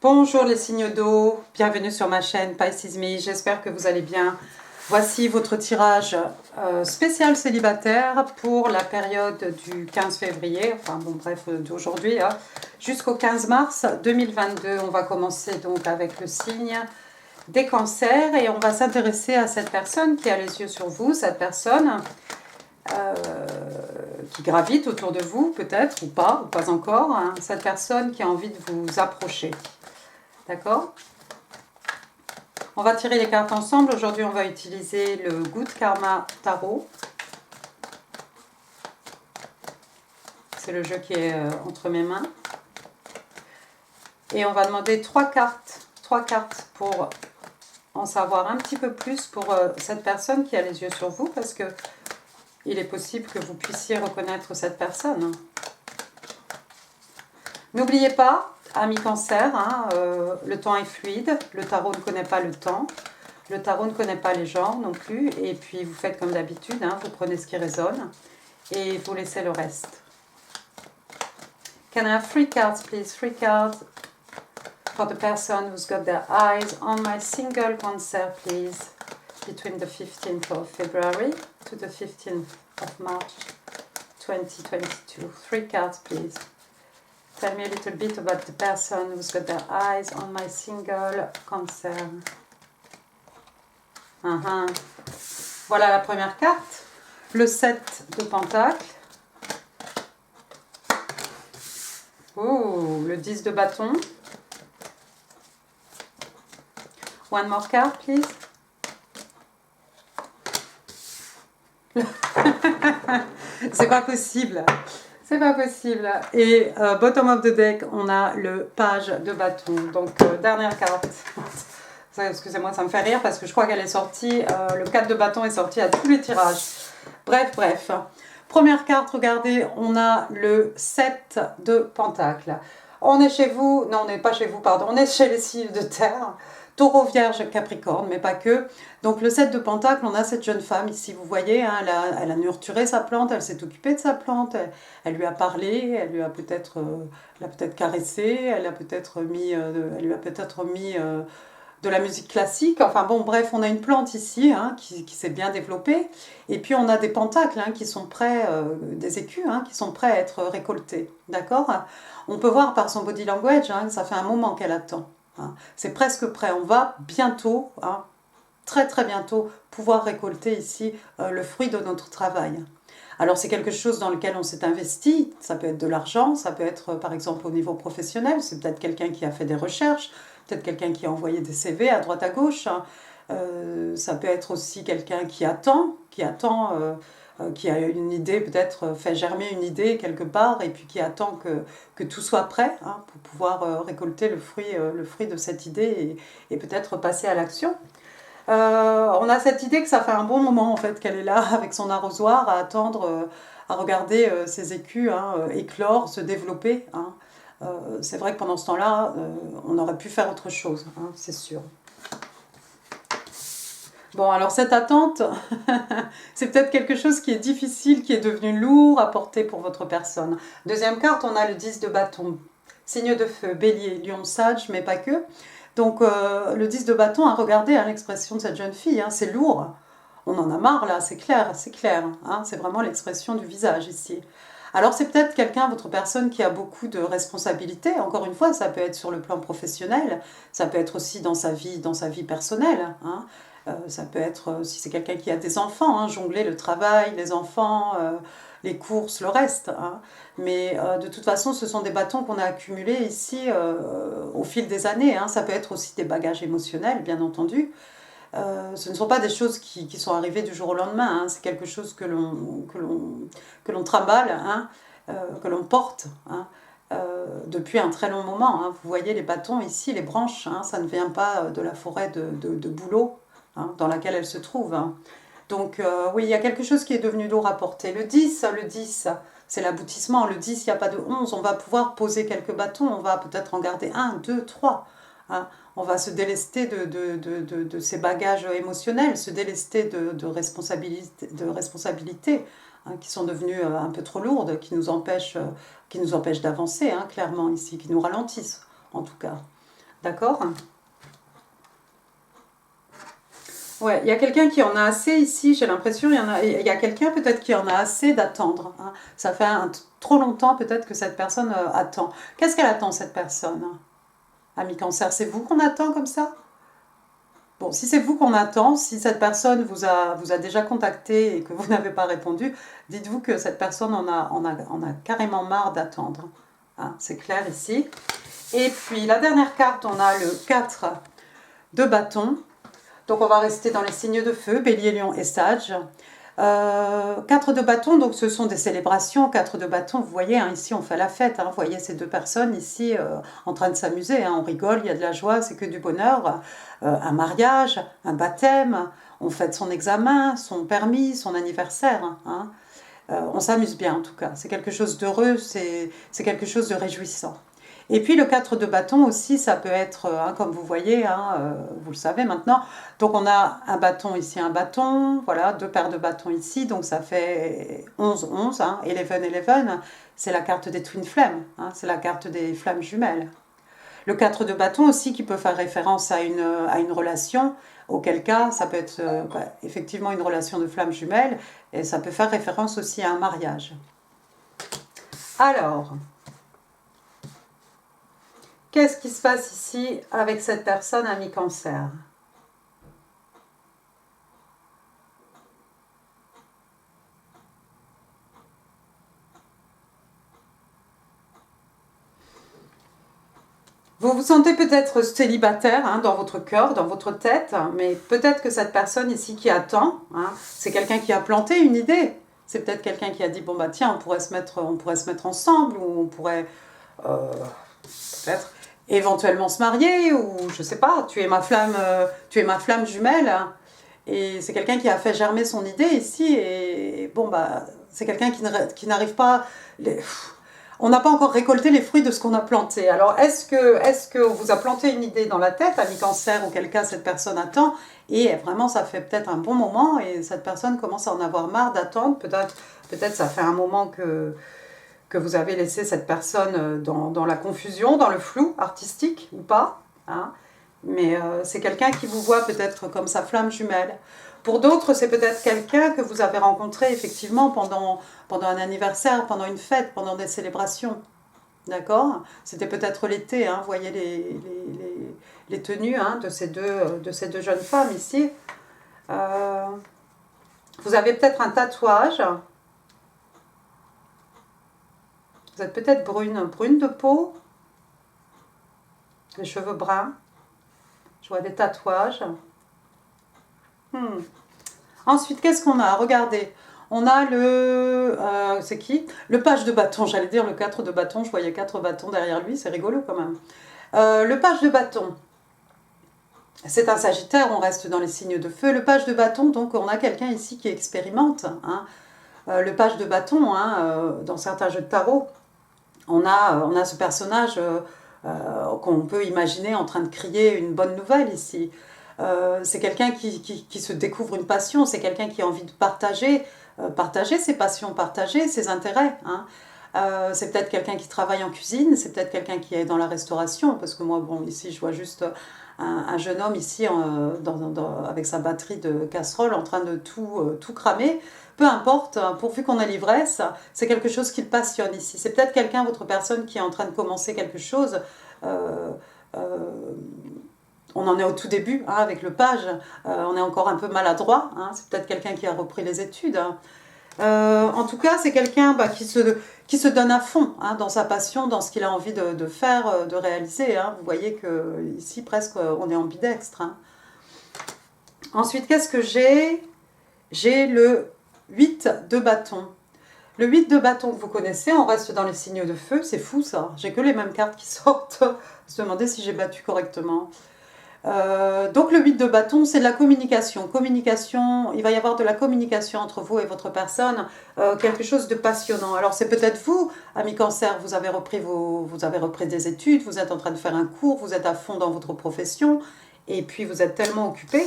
Bonjour les signes d'eau, bienvenue sur ma chaîne Pisces Me, j'espère que vous allez bien. Voici votre tirage spécial célibataire pour la période du 15 février, enfin bon bref d'aujourd'hui, jusqu'au 15 mars 2022. On va commencer donc avec le signe des cancers et on va s'intéresser à cette personne qui a les yeux sur vous, cette personne qui gravite autour de vous peut-être ou pas encore, hein, cette personne qui a envie de vous approcher. D'accord? On va tirer les cartes ensemble. Aujourd'hui, on va utiliser le Good Karma Tarot. C'est le jeu qui est entre mes mains. Et on va demander trois cartes pour en savoir un petit peu plus pour cette personne qui a les yeux sur vous, parce que il est possible que vous puissiez reconnaître cette personne. N'oubliez pas, amis cancer, hein, le temps est fluide, le tarot ne connaît pas le temps, le tarot ne connaît pas les genres non plus, et puis vous faites comme d'habitude, hein, vous prenez ce qui résonne et vous laissez le reste. Can I have 3 cards, please? 3 cards for the person who's got their eyes on my single cancer, please, between the 15th of February to the 15th of March 2022. 3 cards, please. Tell me a little bit about the person who's got their eyes on my single concern. Voilà la première carte. Le 7 de Pentacle. Oh, le 10 de bâton. One more card, please. C'est pas possible. C'est pas possible. Et bottom of the deck, on a le page de bâton. Donc, dernière carte. Excusez-moi, ça me fait rire parce que je crois qu'elle est sortie. Le 4 de bâton est sorti à tous les tirages. Bref. Première carte, regardez, on a le 7 de pentacle. On est chez vous. Non, on n'est pas chez vous, pardon. On est chez les signes de terre. Taureau, Vierge, Capricorne, mais pas que. Donc le 7 de Pentacle, on a cette jeune femme ici, vous voyez, hein, elle a nurturé sa plante, elle s'est occupée de sa plante, elle lui a parlé, elle lui a peut-être caressé, elle lui a peut-être mis de la musique classique. Enfin bon, bref, on a une plante ici, hein, qui s'est bien développée. Et puis on a des pentacles, hein, qui sont prêts, des écus, hein, qui sont prêts à être récoltés. D'accord? On peut voir par son body language, hein, que ça fait un moment qu'elle attend. Hein. C'est presque prêt. On va bientôt, hein, très bientôt, pouvoir récolter ici le fruit de notre travail. Alors c'est quelque chose dans lequel on s'est investi, ça peut être de l'argent, ça peut être par exemple au niveau professionnel, c'est peut-être quelqu'un qui a fait des recherches, peut-être quelqu'un qui a envoyé des CV à droite à gauche, hein. Ça peut être aussi quelqu'un qui attend, qui a une idée, peut-être fait germer une idée quelque part, et puis qui attend que tout soit prêt, hein, pour pouvoir récolter le fruit de cette idée et peut-être passer à l'action. On a cette idée que ça fait un bon moment en fait qu'elle est là avec son arrosoir à attendre, à regarder ses écus, hein, éclore, se développer. Hein. C'est vrai que pendant ce temps-là, on aurait pu faire autre chose, hein, c'est sûr. Bon, alors cette attente, c'est peut-être quelque chose qui est difficile, qui est devenu lourd à porter pour votre personne. Deuxième carte, on a le 10 de bâton. Signe de feu, bélier, lion, sage, mais pas que. Donc le 10 de bâton, à regarder hein, l'expression de cette jeune fille, hein, c'est lourd. On en a marre là, c'est clair. Hein, c'est vraiment l'expression du visage ici. Alors c'est peut-être quelqu'un, votre personne, qui a beaucoup de responsabilités. Encore une fois, ça peut être sur le plan professionnel, ça peut être aussi dans sa vie personnelle. Hein. Ça peut être, si c'est quelqu'un qui a des enfants, hein, jongler le travail, les enfants, les courses, le reste. Hein. Mais de toute façon, ce sont des bâtons qu'on a accumulés ici au fil des années. Hein. Ça peut être aussi des bagages émotionnels, bien entendu. Ce ne sont pas des choses qui sont arrivées du jour au lendemain. Hein. C'est quelque chose que l'on trimballe, hein, que l'on porte. Hein. Depuis un très long moment. Hein. Vous voyez les bâtons ici, les branches, hein, ça ne vient pas de la forêt de bouleau, hein, dans laquelle elle se trouve. Hein. Donc oui, il y a quelque chose qui est devenu lourd à porter. Le 10, c'est l'aboutissement. Le 10, il n'y a pas de 11. On va pouvoir poser quelques bâtons. On va peut-être en garder 1, 2, 3. Hein. On va se délester de ces bagages émotionnels, se délester de responsabilités hein, qui sont devenues un peu trop lourdes, qui nous empêchent d'avancer, hein, clairement ici, qui nous ralentissent en tout cas. D'accord? Ouais, il y a quelqu'un qui en a assez ici, j'ai l'impression, il y a quelqu'un peut-être qui en a assez d'attendre, hein. Ça fait trop longtemps peut-être que cette personne attend. Qu'est-ce qu'elle attend cette personne? Ami Cancer, c'est vous qu'on attend comme ça? Bon, si c'est vous qu'on attend, si cette personne vous a déjà contacté et que vous n'avez pas répondu, dites-vous que cette personne en a carrément marre d'attendre. Hein, c'est clair ici. Et puis la dernière carte, on a le 4 de bâton. Donc on va rester dans les signes de feu, Bélier, Lion et Sage. 4 de bâton, donc ce sont des célébrations. 4 de bâton, vous voyez, hein, ici on fait la fête. Hein, vous voyez ces deux personnes ici en train de s'amuser. Hein, on rigole, il y a de la joie, c'est que du bonheur. Un mariage, un baptême, on fête son examen, son permis, son anniversaire. Hein. On s'amuse bien en tout cas. C'est quelque chose d'heureux, c'est quelque chose de réjouissant. Et puis le 4 de bâton aussi, ça peut être, hein, comme vous voyez, hein, vous le savez maintenant. Donc on a un bâton ici, un bâton, voilà, deux paires de bâtons ici, donc ça fait 11, 11, hein, 11, 11, c'est la carte des Twin Flames, hein, c'est la carte des flammes jumelles. Le 4 de bâton aussi qui peut faire référence à une relation, auquel cas ça peut être effectivement une relation de flammes jumelles, et ça peut faire référence aussi à un mariage. Alors, qu'est-ce qui se passe ici avec cette personne ami Cancer? Vous vous sentez peut-être célibataire hein, dans votre cœur, dans votre tête, mais peut-être que cette personne ici qui attend, hein, c'est quelqu'un qui a planté une idée. C'est peut-être quelqu'un qui a dit, bon bah tiens, on pourrait se mettre ensemble, ou on pourrait peut-être éventuellement se marier, ou je sais pas, tu es ma flamme jumelle. Hein. Et c'est quelqu'un qui a fait germer son idée ici, et bon bah c'est quelqu'un qui n'arrive pas... On n'a pas encore récolté les fruits de ce qu'on a planté. Alors, est-ce qu'on vous a planté une idée dans la tête, ami Cancer, auquel cas cette personne attend, et vraiment ça fait peut-être un bon moment, et cette personne commence à en avoir marre d'attendre, peut-être ça fait un moment que vous avez laissé cette personne dans la confusion, dans le flou artistique, ou pas, hein. Mais c'est quelqu'un qui vous voit peut-être comme sa flamme jumelle. Pour d'autres, c'est peut-être quelqu'un que vous avez rencontré effectivement pendant un anniversaire, pendant une fête, pendant des célébrations. D'accord? C'était peut-être l'été, hein, vous voyez les tenues hein, de ces deux jeunes femmes ici. Vous avez peut-être un tatouage. Vous êtes peut-être brune de peau, les cheveux bruns. Je vois des tatouages. Ensuite, qu'est-ce qu'on a? Regardez. On a c'est qui? Le page de bâton, j'allais dire le 4 de bâton. Je voyais 4 bâtons derrière lui, c'est rigolo quand même. Le page de bâton. C'est un Sagittaire, on reste dans les signes de feu. Le page de bâton, donc on a quelqu'un ici qui expérimente. Hein. Le page de bâton, hein, dans certains jeux de tarot, on a ce personnage qu'on peut imaginer en train de crier une bonne nouvelle ici. C'est quelqu'un qui se découvre une passion, c'est quelqu'un qui a envie de partager ses passions, partager ses intérêts. Hein. C'est peut-être quelqu'un qui travaille en cuisine, c'est peut-être quelqu'un qui est dans la restauration, parce que moi, bon, ici, je vois juste un jeune homme ici avec sa batterie de casserole en train de tout cramer. Peu importe, pourvu qu'on ait l'ivresse, c'est quelque chose qui le passionne ici. C'est peut-être quelqu'un, votre personne, qui est en train de commencer quelque chose. On en est au tout début hein, avec le page. On est encore un peu maladroit. Hein, c'est peut-être quelqu'un qui a repris les études. Hein. En tout cas, c'est quelqu'un qui se donne à fond hein, dans sa passion, dans ce qu'il a envie de faire, de réaliser. Hein. Vous voyez qu'ici, presque, on est ambidextre. Hein. Ensuite, qu'est-ce que j'ai? J'ai le 8 de bâton. Le 8 de bâton que vous connaissez, on reste dans les signes de feu. C'est fou ça. J'ai que les mêmes cartes qui sortent. Je me demandais si j'ai battu correctement. Donc le 8 de bâton, c'est de la communication. Il va y avoir de la communication entre vous et votre personne, quelque chose de passionnant. Alors c'est peut-être vous, ami Cancer, vous avez repris des études, vous êtes en train de faire un cours, vous êtes à fond dans votre profession, et puis vous êtes tellement occupé.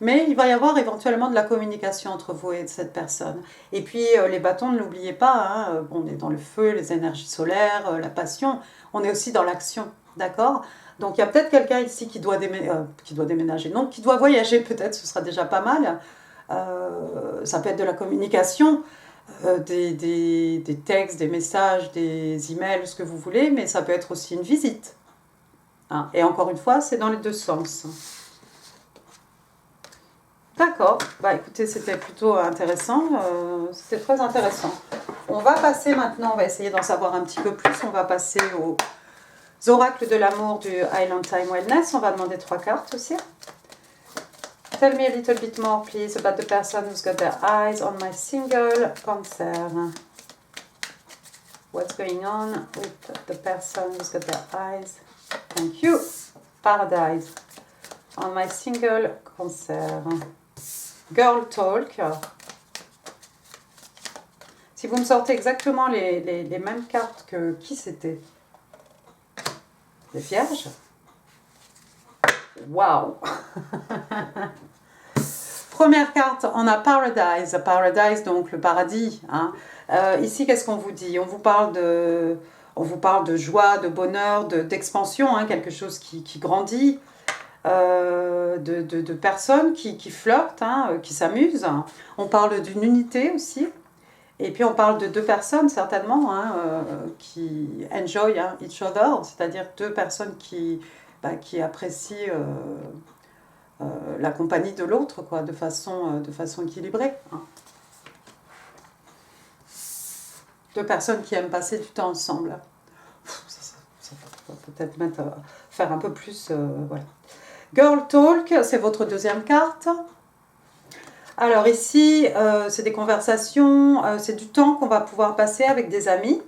Mais il va y avoir éventuellement de la communication entre vous et cette personne. Et puis les bâtons, ne l'oubliez pas, hein, on est dans le feu, les énergies solaires, la passion, on est aussi dans l'action. D'accord? Donc il y a peut-être quelqu'un ici qui doit déménager, non, qui doit voyager peut-être, ce sera déjà pas mal. Ça peut être de la communication, des textes, des messages, des emails, ce que vous voulez, mais ça peut être aussi une visite. Hein. Et encore une fois, c'est dans les deux sens. D'accord, bah écoutez, c'était plutôt intéressant, c'était très intéressant. On va passer maintenant, on va essayer d'en savoir un petit peu plus, on va passer aux oracles de l'amour du Island Time Wellness, on va demander 3 cartes aussi. Tell me a little bit more please about the person who's got their eyes on my single Cancer. What's going on with the person who's got their eyes, thank you, Paradise, on my single Cancer. Girl Talk. Si vous me sortez exactement les mêmes cartes que qui c'était? Les Vierges. Waouh. Première carte, on a Paradise. Paradise, donc le paradis. Hein. Ici, qu'est-ce qu'on vous dit? On vous parle de joie, de bonheur, d'expansion, hein, quelque chose qui grandit. De personnes qui flirtent, hein, qui s'amusent. On parle d'une unité aussi. Et puis on parle de 2 personnes certainement hein, qui enjoy hein, each other, c'est-à-dire 2 personnes qui apprécient la compagnie de l'autre quoi, de façon équilibrée. Hein. 2 personnes qui aiment passer du temps ensemble. Ça va peut-être faire un peu plus... voilà. Girl Talk, c'est votre deuxième carte. Alors ici, c'est des conversations, c'est du temps qu'on va pouvoir passer avec des amis.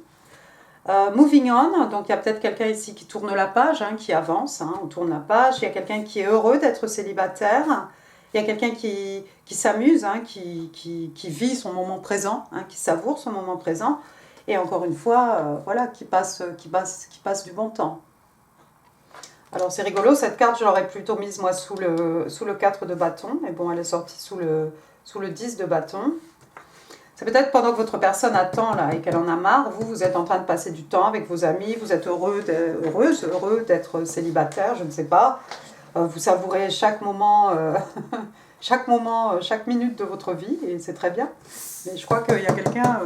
Moving on, donc il y a peut-être quelqu'un ici qui tourne la page, hein, qui avance, hein, on tourne la page. Il y a quelqu'un qui est heureux d'être célibataire. Il y a quelqu'un qui s'amuse, hein, qui vit son moment présent, hein, qui savoure son moment présent. Et encore une fois, voilà, qui passe du bon temps. Alors c'est rigolo, cette carte je l'aurais plutôt mise moi sous le 4 de bâton, mais bon elle est sortie sous le 10 de bâton. C'est peut-être pendant que votre personne attend là et qu'elle en a marre, vous êtes en train de passer du temps avec vos amis, vous êtes heureux d'être célibataire, je ne sais pas. Vous savourez chaque moment, chaque minute de votre vie et c'est très bien. Mais je crois qu'il y a quelqu'un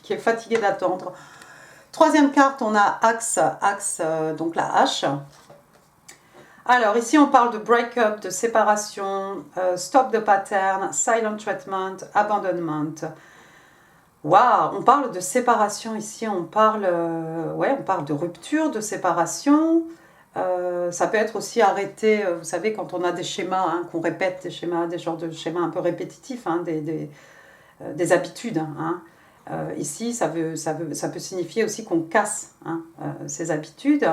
qui est fatigué d'attendre. Troisième carte, on a Axe, donc la hache. Alors ici on parle de break-up, de séparation, stop the pattern, silent treatment, abandonment. Waouh, on parle de séparation ici, on parle de rupture, de séparation. Ça peut être aussi arrêter, vous savez, quand on a des schémas, hein, qu'on répète, des genres de schémas un peu répétitifs, hein, des habitudes. Hein. Ici, ça peut signifier aussi qu'on casse hein, ces habitudes.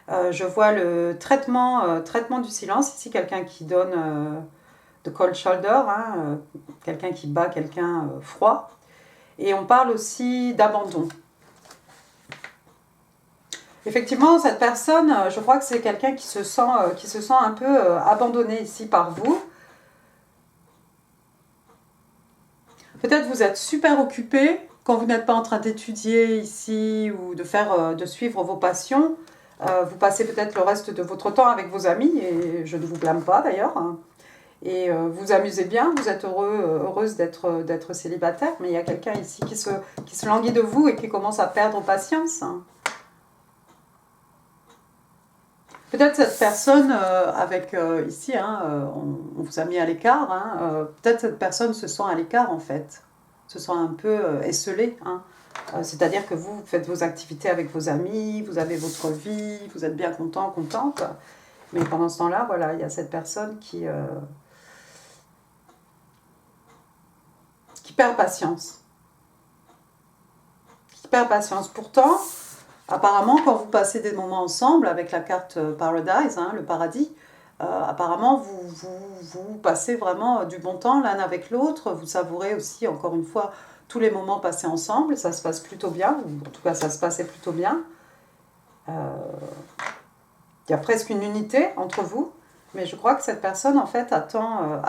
Je vois le traitement du silence. Ici, quelqu'un qui donne de cold shoulder, hein, quelqu'un qui bat quelqu'un froid. Et on parle aussi d'abandon. Effectivement, cette personne, je crois que c'est quelqu'un qui se sent un peu abandonné ici par vous. Peut-être vous êtes super occupé quand vous n'êtes pas en train d'étudier ici ou de suivre vos passions. Vous passez peut-être le reste de votre temps avec vos amis, et je ne vous blâme pas d'ailleurs. Et vous amusez bien, vous êtes heureuse d'être célibataire, mais il y a quelqu'un ici qui se languit de vous et qui commence à perdre patience. Peut-être cette personne, ici, hein, on vous a mis à l'écart, hein, peut-être cette personne se sent à l'écart en fait, se sent un peu esselée. Hein. C'est-à-dire que vous faites vos activités avec vos amis, vous avez votre vie, vous êtes bien content, contente. Mais pendant ce temps-là, voilà, il y a cette personne qui perd patience. Qui perd patience. Pourtant, apparemment, quand vous passez des moments ensemble avec la carte Paradise, hein, le paradis, apparemment, vous passez vraiment du bon temps l'un avec l'autre. Vous savourez aussi, encore une fois, tous les moments passés ensemble. Ça se passe plutôt bien, ou en tout cas, ça se passait plutôt bien. Il y a presque une unité entre vous, mais je crois que cette personne, en fait, attend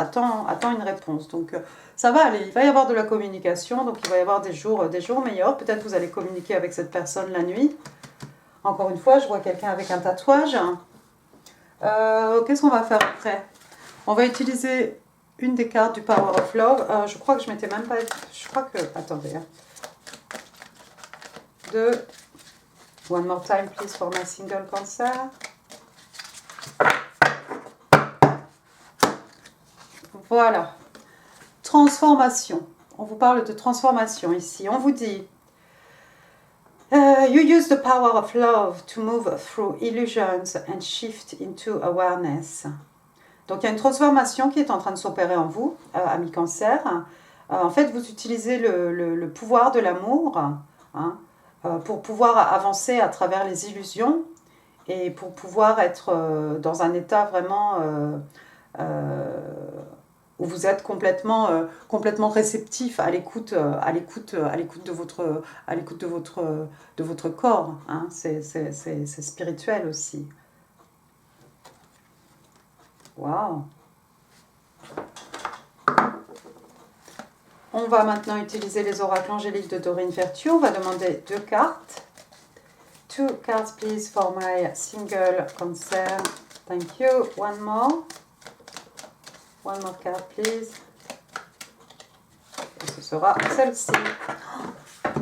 une réponse. Donc, ça va aller. Il va y avoir de la communication, donc il va y avoir des jours meilleurs. Peut-être vous allez communiquer avec cette personne la nuit. Encore une fois, je vois quelqu'un avec un tatouage. Qu'est-ce qu'on va faire après? On va utiliser une des cartes du Power of Love. Je crois que je m'étais même pas... Je crois que... Attendez. One more time, please, for my single Cancer. Voilà. Transformation. On vous parle de transformation ici. On vous dit... you use the power of love to move through illusions and shift into awareness. Donc il y a une transformation qui est en train de s'opérer en vous, amis Cancer. En fait, vous utilisez le pouvoir de l'amour hein, pour pouvoir avancer à travers les illusions et pour pouvoir être dans un état vraiment où vous êtes complètement réceptif à l'écoute de votre corps. Hein. C'est spirituel aussi. Waouh! On va maintenant utiliser les oracles angéliques de Dorine Virtue. On va demander 2 cartes. 2 cards, please, for my single Cancer. Thank you. One more. One more card, please. Et ce sera celle-ci.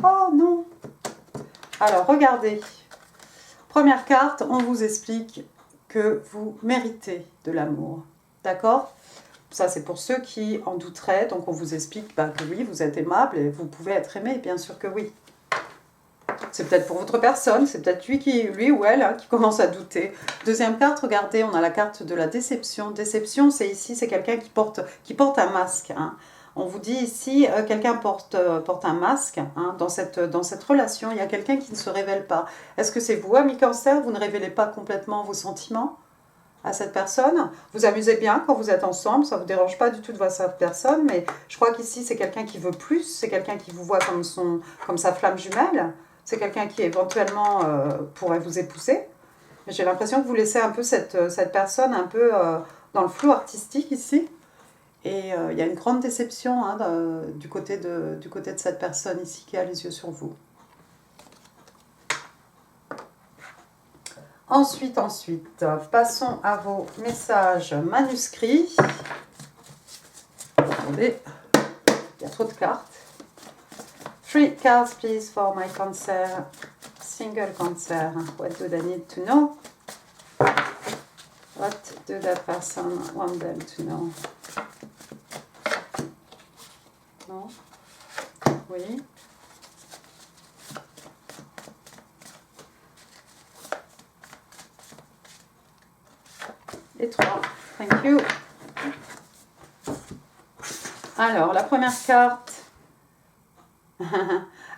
Oh non! Alors, regardez. Première carte, on vous explique que vous méritez de l'amour. D'accord? Ça, c'est pour ceux qui en douteraient. Donc, on vous explique que oui, vous êtes aimable et vous pouvez être aimé. Bien sûr que oui. C'est peut-être pour votre personne. C'est peut-être lui ou elle qui commence à douter. Deuxième carte, regardez, on a la carte de la déception. Déception, c'est ici, c'est quelqu'un qui porte un masque. Hein. On vous dit ici, quelqu'un porte un masque. Hein. Dans cette relation, il y a quelqu'un qui ne se révèle pas. Est-ce que c'est vous, ami Cancer? Vous ne révélez pas complètement vos sentiments à cette personne. Vous amusez bien quand vous êtes ensemble, ça ne vous dérange pas du tout de voir cette personne, mais je crois qu'ici c'est quelqu'un qui veut plus, c'est quelqu'un qui vous voit comme sa flamme jumelle, c'est quelqu'un qui éventuellement pourrait vous épouser. J'ai l'impression que vous laissez un peu cette personne un peu dans le flou artistique ici, et il y a une grande déception hein, du côté de cette personne ici qui a les yeux sur vous. Ensuite, passons à vos messages manuscrits. Attendez, il y a trop de cartes. 3 cards, please, for my Cancer, single Cancer. What do they need to know? What do that person want them to know? Non? Oui? Et 3. Thank you. Alors, la première carte.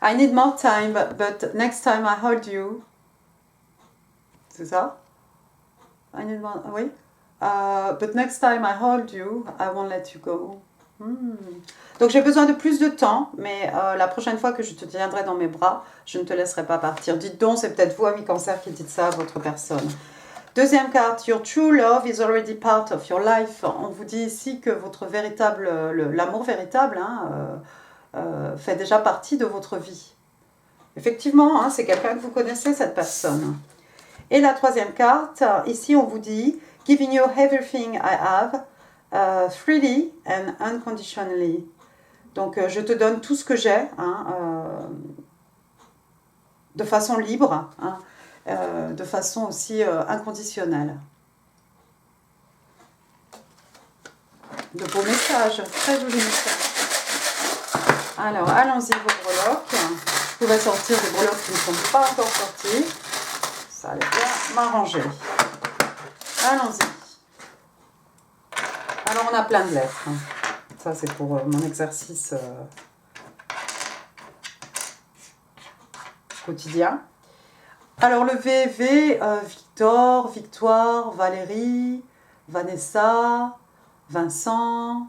I need more time, but next time I hold you. C'est ça? I need more... Oui? But next time I hold you, I won't let you go. Donc j'ai besoin de plus de temps, mais la prochaine fois que je te tiendrai dans mes bras, je ne te laisserai pas partir. Dites donc, c'est peut-être vous, ami Cancer, qui dites ça à votre personne. Deuxième carte, your true love is already part of your life. On vous dit ici que votre l'amour véritable fait déjà partie de votre vie. Effectivement, hein, c'est quelqu'un que vous connaissez, cette personne. Et la troisième carte, ici on vous dit giving you everything I have, freely and unconditionally. Donc je te donne tout ce que j'ai, hein, de façon libre, hein, de façon aussi inconditionnelle. De beaux messages, très jolis messages. Alors, allons-y vos breloques. Vous pouvez sortir des breloques qui ne sont pas encore sorties. Ça allait bien m'arranger. Allons-y. Alors, on a plein de lettres. Ça, c'est pour mon exercice quotidien. Alors, le VV, Victor, Victoire, Valérie, Vanessa, Vincent.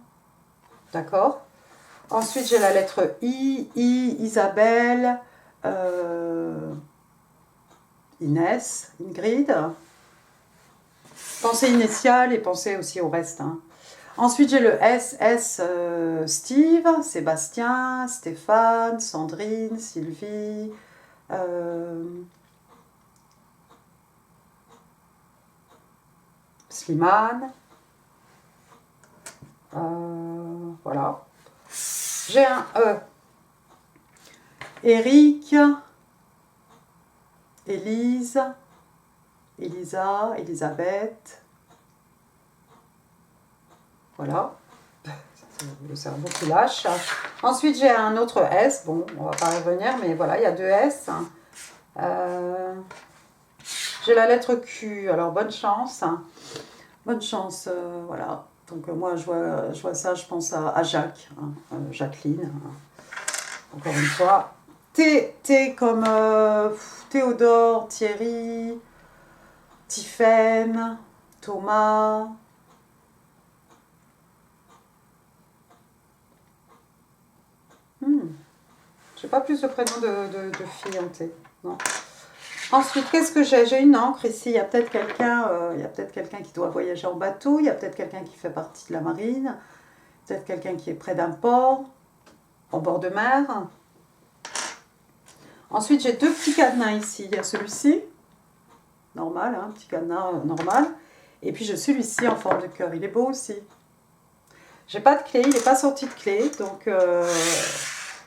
D'accord? Ensuite, j'ai la lettre I, Isabelle, Inès, Ingrid. Pensez initiale et pensez aussi au reste. Hein. Ensuite, j'ai le SS, Steve, Sébastien, Stéphane, Sandrine, Sylvie, Slimane. Voilà. J'ai un E. Eric. Élise. Elisa. Elisabeth. Voilà. Le cerveau qui lâche. Ensuite, j'ai un autre S. Bon, on va pas revenir, mais voilà, il y a 2 S. J'ai la lettre Q. Alors, bonne chance. Bonne chance, voilà. Donc, moi, je vois ça, je pense à Jacques, hein, Jacqueline. Encore une fois. T comme Théodore, Thierry, Tiffaine, Thomas. Je n'ai pas plus de prénoms de filles en T. Non. Ensuite, qu'est-ce que j'ai? J'ai une encre ici. Il y a peut-être quelqu'un qui doit voyager en bateau. Il y a peut-être quelqu'un qui fait partie de la marine. Peut-être quelqu'un qui est près d'un port, en bord de mer. Ensuite, j'ai 2 petits cadenas ici. Il y a celui-ci, normal, hein, petit cadenas normal. Et puis, j'ai celui-ci en forme de cœur. Il est beau aussi. J'ai pas de clé, il n'est pas sorti de clé. Donc,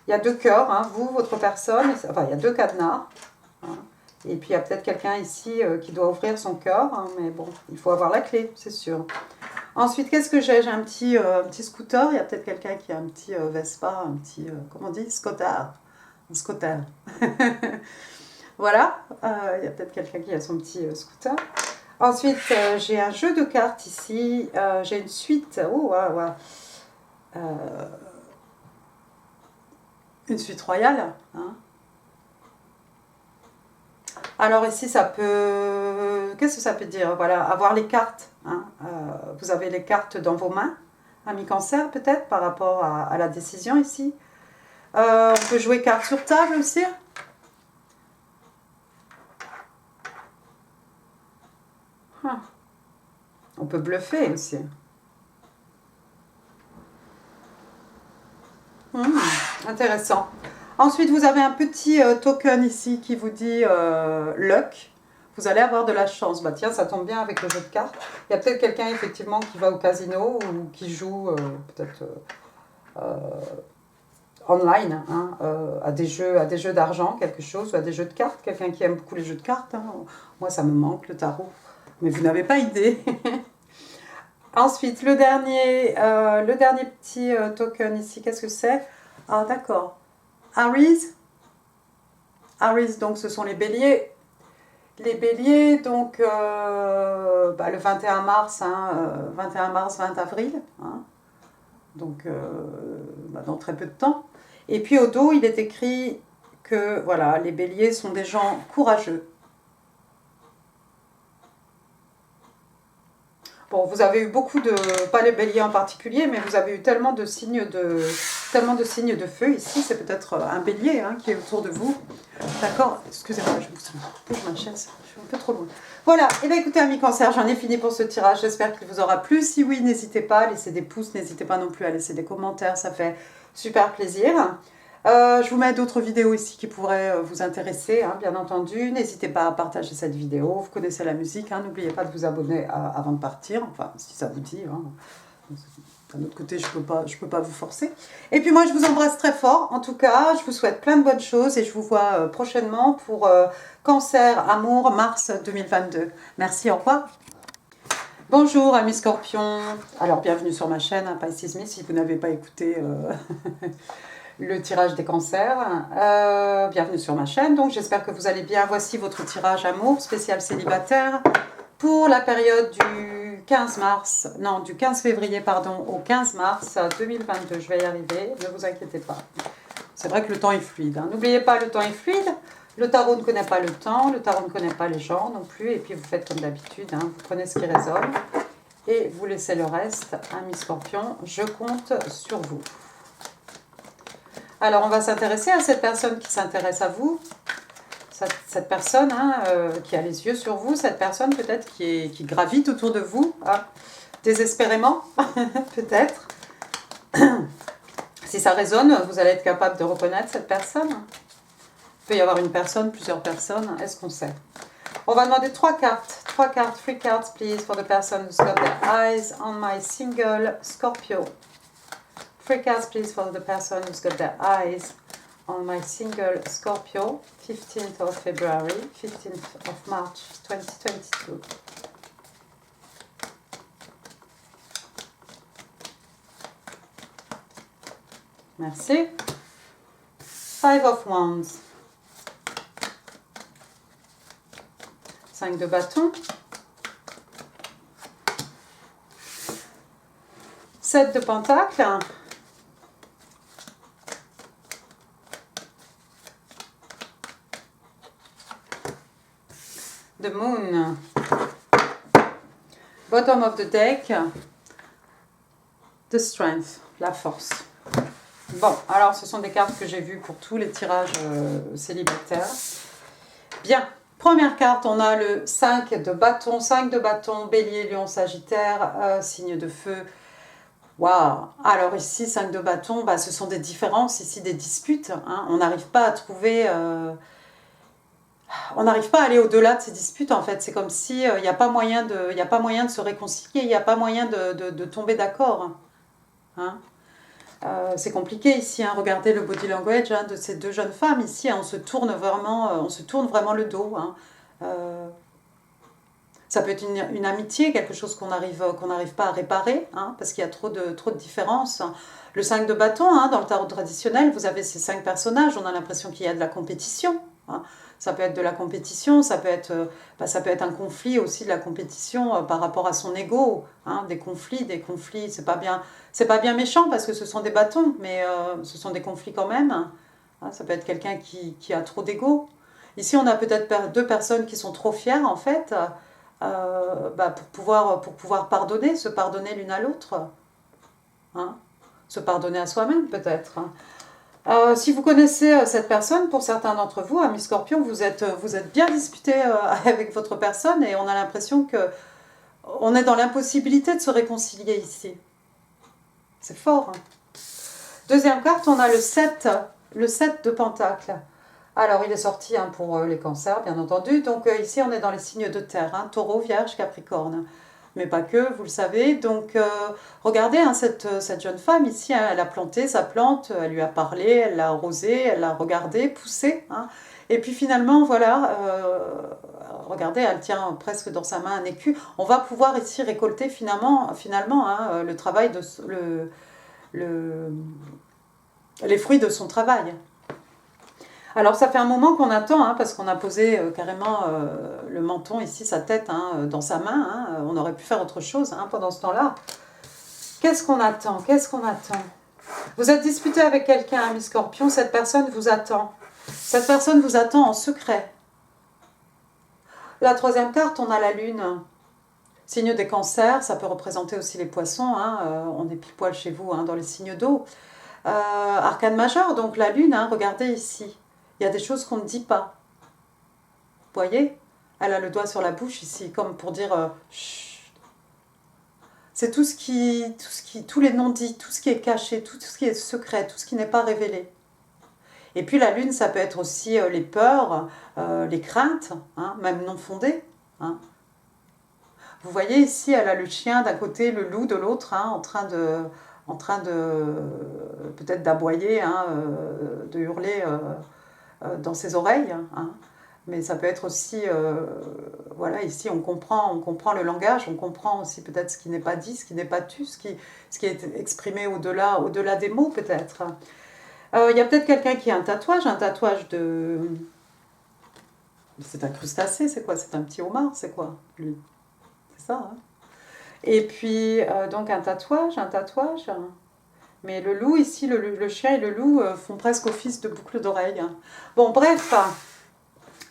il y a 2 cœurs, hein, vous, votre personne. Enfin, il y a 2 cadenas. Hein. Et puis, il y a peut-être quelqu'un ici qui doit ouvrir son cœur. Hein, mais bon, il faut avoir la clé, c'est sûr. Ensuite, qu'est-ce que j'ai? J'ai un petit scooter. Il y a peut-être quelqu'un qui a un petit Vespa, un petit, comment on dit? Scooter. Un scooter. Voilà. Il y a peut-être quelqu'un qui a son petit scooter. Ensuite, j'ai un jeu de cartes ici. J'ai une suite. Oh, ouais, ouais. Une suite royale. Hein. Alors ici, ça peut... Qu'est-ce que ça peut dire? Voilà, avoir les cartes. Hein. Vous avez les cartes dans vos mains. Ami Cancer, peut-être, par rapport à la décision ici. On peut jouer cartes sur table aussi. On peut bluffer aussi. Intéressant. Ensuite, vous avez un petit token ici qui vous dit luck. Vous allez avoir de la chance. Bah tiens, ça tombe bien avec le jeu de cartes. Il y a peut-être quelqu'un effectivement qui va au casino ou qui joue peut-être online hein, à des jeux d'argent, quelque chose, ou à des jeux de cartes. Quelqu'un qui aime beaucoup les jeux de cartes. Hein. Moi, ça me manque le tarot. Mais vous n'avez pas idée. Ensuite, le dernier petit token ici, qu'est-ce que c'est? Ah, d'accord. Aries. Aries, donc ce sont les béliers. Les béliers, donc le 21 mars, hein, 21 mars, 20 avril. Hein, donc, dans très peu de temps. Et puis au dos, il est écrit que voilà, les béliers sont des gens courageux. Bon, vous avez eu beaucoup de, pas les béliers en particulier, mais vous avez eu tellement de signes de feu ici. C'est peut-être un bélier hein, qui est autour de vous. D'accord? Excusez-moi, je bouge ma chaise. Je suis un peu trop loin. Voilà. Et bien écoutez, amis Cancer, j'en ai fini pour ce tirage. J'espère qu'il vous aura plu. Si oui, n'hésitez pas à laisser des pouces. N'hésitez pas non plus à laisser des commentaires. Ça fait super plaisir. Je vous mets d'autres vidéos ici qui pourraient vous intéresser, hein, bien entendu. N'hésitez pas à partager cette vidéo. Vous connaissez la musique, hein, n'oubliez pas de vous abonner avant de partir, enfin, si ça vous dit. Hein. D'un autre côté, je peux pas vous forcer. Et puis moi, je vous embrasse très fort. En tout cas, je vous souhaite plein de bonnes choses et je vous vois prochainement pour Cancer, Amour, mars 2022. Merci, au revoir. Bonjour, amis Scorpions. Alors, bienvenue sur ma chaîne, hein, Pisces Me, si vous n'avez pas écouté... le tirage des cancers. Bienvenue sur ma chaîne, donc j'espère que vous allez bien. Voici votre tirage amour spécial célibataire pour la période du 15 février pardon, au 15 mars 2022. Je vais y arriver, ne vous inquiétez pas. C'est vrai que le temps est fluide. Hein. N'oubliez pas, le temps est fluide. Le tarot ne connaît pas le temps, le tarot ne connaît pas les gens non plus. Et puis vous faites comme d'habitude, hein. Vous prenez ce qui résonne et vous laissez le reste. Amis Scorpions, je compte sur vous. Alors, on va s'intéresser à cette personne qui s'intéresse à vous, cette personne hein, qui a les yeux sur vous, cette personne peut-être qui gravite autour de vous, hein, désespérément, peut-être. Si ça résonne, vous allez être capable de reconnaître cette personne. Il peut y avoir une personne, plusieurs personnes, est-ce qu'on sait? On va demander 3 cartes. 3 cartes, 3 cards, please, for the person who's got their eyes on my single Scorpio. 3 cards, please, for the person who's got their eyes on my single Scorpio. 15th of February, 15th of March, 2022. Merci. 5 of Wands. 5 de bâton. 7 de pentacle. The Moon. Bottom of the deck. The Strength, la force. Bon, alors ce sont des cartes que j'ai vues pour tous les tirages célibataires. Bien, première carte, on a le 5 de bâton, bélier, lion, sagittaire, signe de feu. Waouh! Alors ici, 5 de bâton, bah, ce sont des différences, ici des disputes. Hein. On n'arrive pas à trouver... on n'arrive pas à aller au-delà de ces disputes, en fait. C'est comme si il n'y a pas moyen de se réconcilier, il n'y a pas moyen de tomber d'accord. Hein. C'est compliqué ici, hein. Regardez le body language hein, de ces deux jeunes femmes ici, hein. On se tourne vraiment le dos. Hein. Ça peut être une amitié, quelque chose qu'on n'arrive pas à réparer, hein, parce qu'il y a trop de différences. Le 5 de bâton, hein, dans le tarot traditionnel, vous avez ces 5 personnages, on a l'impression qu'il y a de la compétition. Hein. Ça peut être de la compétition, ça peut être un conflit aussi de la compétition par rapport à son ego. Hein, des conflits, c'est pas bien méchant parce que ce sont des bâtons, mais ce sont des conflits quand même. Hein, ça peut être quelqu'un qui a trop d'ego. Ici, on a peut-être 2 personnes qui sont trop fières en fait, pour pouvoir pardonner, se pardonner l'une à l'autre. Hein, se pardonner à soi-même peut-être. Si vous connaissez cette personne, pour certains d'entre vous, amis Scorpion, vous êtes bien disputé avec votre personne et on a l'impression que on est dans l'impossibilité de se réconcilier ici. C'est fort. Hein. Deuxième carte, on a le 7 de pentacle. Alors, il est sorti hein, pour les cancers, bien entendu. Donc ici, on est dans les signes de terre, hein, taureau, vierge, capricorne. Mais pas que, vous le savez. Donc, regardez, hein, cette jeune femme ici, hein, elle a planté sa plante, elle lui a parlé, elle l'a arrosée, elle l'a regardée, poussée. Hein, et puis finalement, voilà, regardez, elle tient presque dans sa main un écu. On va pouvoir ici récolter finalement hein, le travail les fruits de son travail. Alors ça fait un moment qu'on attend, hein, parce qu'on a posé carrément le menton ici, sa tête hein, dans sa main. Hein, on aurait pu faire autre chose hein, pendant ce temps-là. Qu'est-ce qu'on attend? Vous êtes disputé avec quelqu'un, ami Scorpion, cette personne vous attend. Cette personne vous attend en secret. La troisième carte, on a la lune. Signe des cancers, ça peut représenter aussi les poissons. Hein, on est pile poil chez vous hein, dans les signes d'eau. Arcane majeur, donc la lune, hein, regardez ici. Il y a des choses qu'on ne dit pas. Vous voyez? Elle a le doigt sur la bouche ici, comme pour dire chut. C'est tous les non-dits, tout ce qui est caché, tout ce qui est secret, tout ce qui n'est pas révélé. Et puis la lune, ça peut être aussi les peurs, les craintes, hein, même non fondées. Hein. Vous voyez ici, elle a le chien d'un côté, le loup de l'autre, hein, en train de peut-être d'aboyer, hein, de hurler dans ses oreilles. Hein. Mais ça peut être aussi, voilà, ici on comprend le langage, on comprend aussi peut-être ce qui n'est pas dit, ce qui n'est pas tu, ce qui est exprimé au-delà des mots peut-être. Il y a peut-être quelqu'un qui a un tatouage de... C'est un crustacé, c'est quoi? C'est un petit homard, c'est quoi? C'est ça, hein. Et puis, donc un tatouage. Mais le loup ici, le chien et le loup font presque office de boucle d'oreille. Hein. Bon, bref,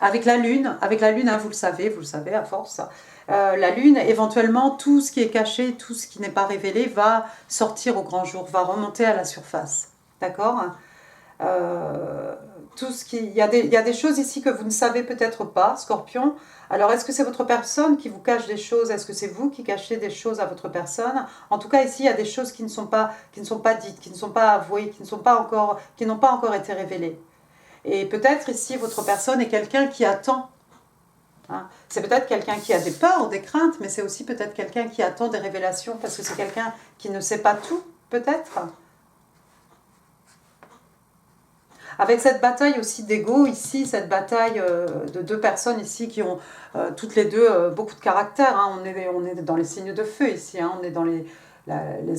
avec la lune, hein, vous le savez à force, la lune, éventuellement, tout ce qui est caché, tout ce qui n'est pas révélé va sortir au grand jour, va remonter à la surface. D'accord ? Il y a des choses ici que vous ne savez peut-être pas, Scorpion. Alors, est-ce que c'est votre personne qui vous cache des choses? Est-ce que c'est vous qui cachez des choses à votre personne? En tout cas, ici, il y a des choses qui ne sont pas dites, qui ne sont pas avouées, qui n'ont pas encore été révélées. Et peut-être ici, votre personne est quelqu'un qui attend Hein. C'est peut-être quelqu'un qui a des peurs, des craintes, mais c'est aussi peut-être quelqu'un qui attend des révélations, parce que c'est quelqu'un qui ne sait pas tout, peut-être. Avec cette bataille aussi d'ego ici, cette bataille de deux personnes ici qui ont toutes les deux beaucoup de caractère. Hein. On est dans les signes de feu ici, hein. On est dans les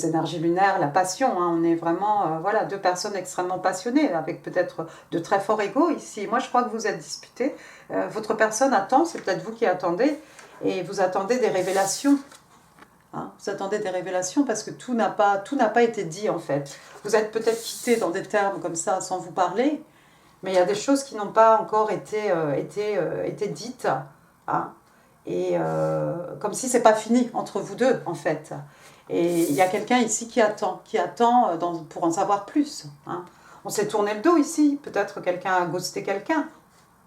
énergies lunaires, la passion. Hein. On est vraiment voilà, deux personnes extrêmement passionnées, avec peut-être de très forts égos ici. Moi, je crois que vous êtes disputés. Votre personne attend, c'est peut-être vous qui attendez, et vous attendez des révélations. Hein, vous attendez des révélations parce que tout n'a pas été dit en fait. Vous êtes peut-être quitté dans des termes comme ça sans vous parler, mais il y a des choses qui n'ont pas encore été dites. Hein, et comme si c'est pas fini entre vous deux en fait. Et il y a quelqu'un ici qui attend pour en savoir plus. Hein. On s'est tourné le dos ici, peut-être quelqu'un a ghosté quelqu'un.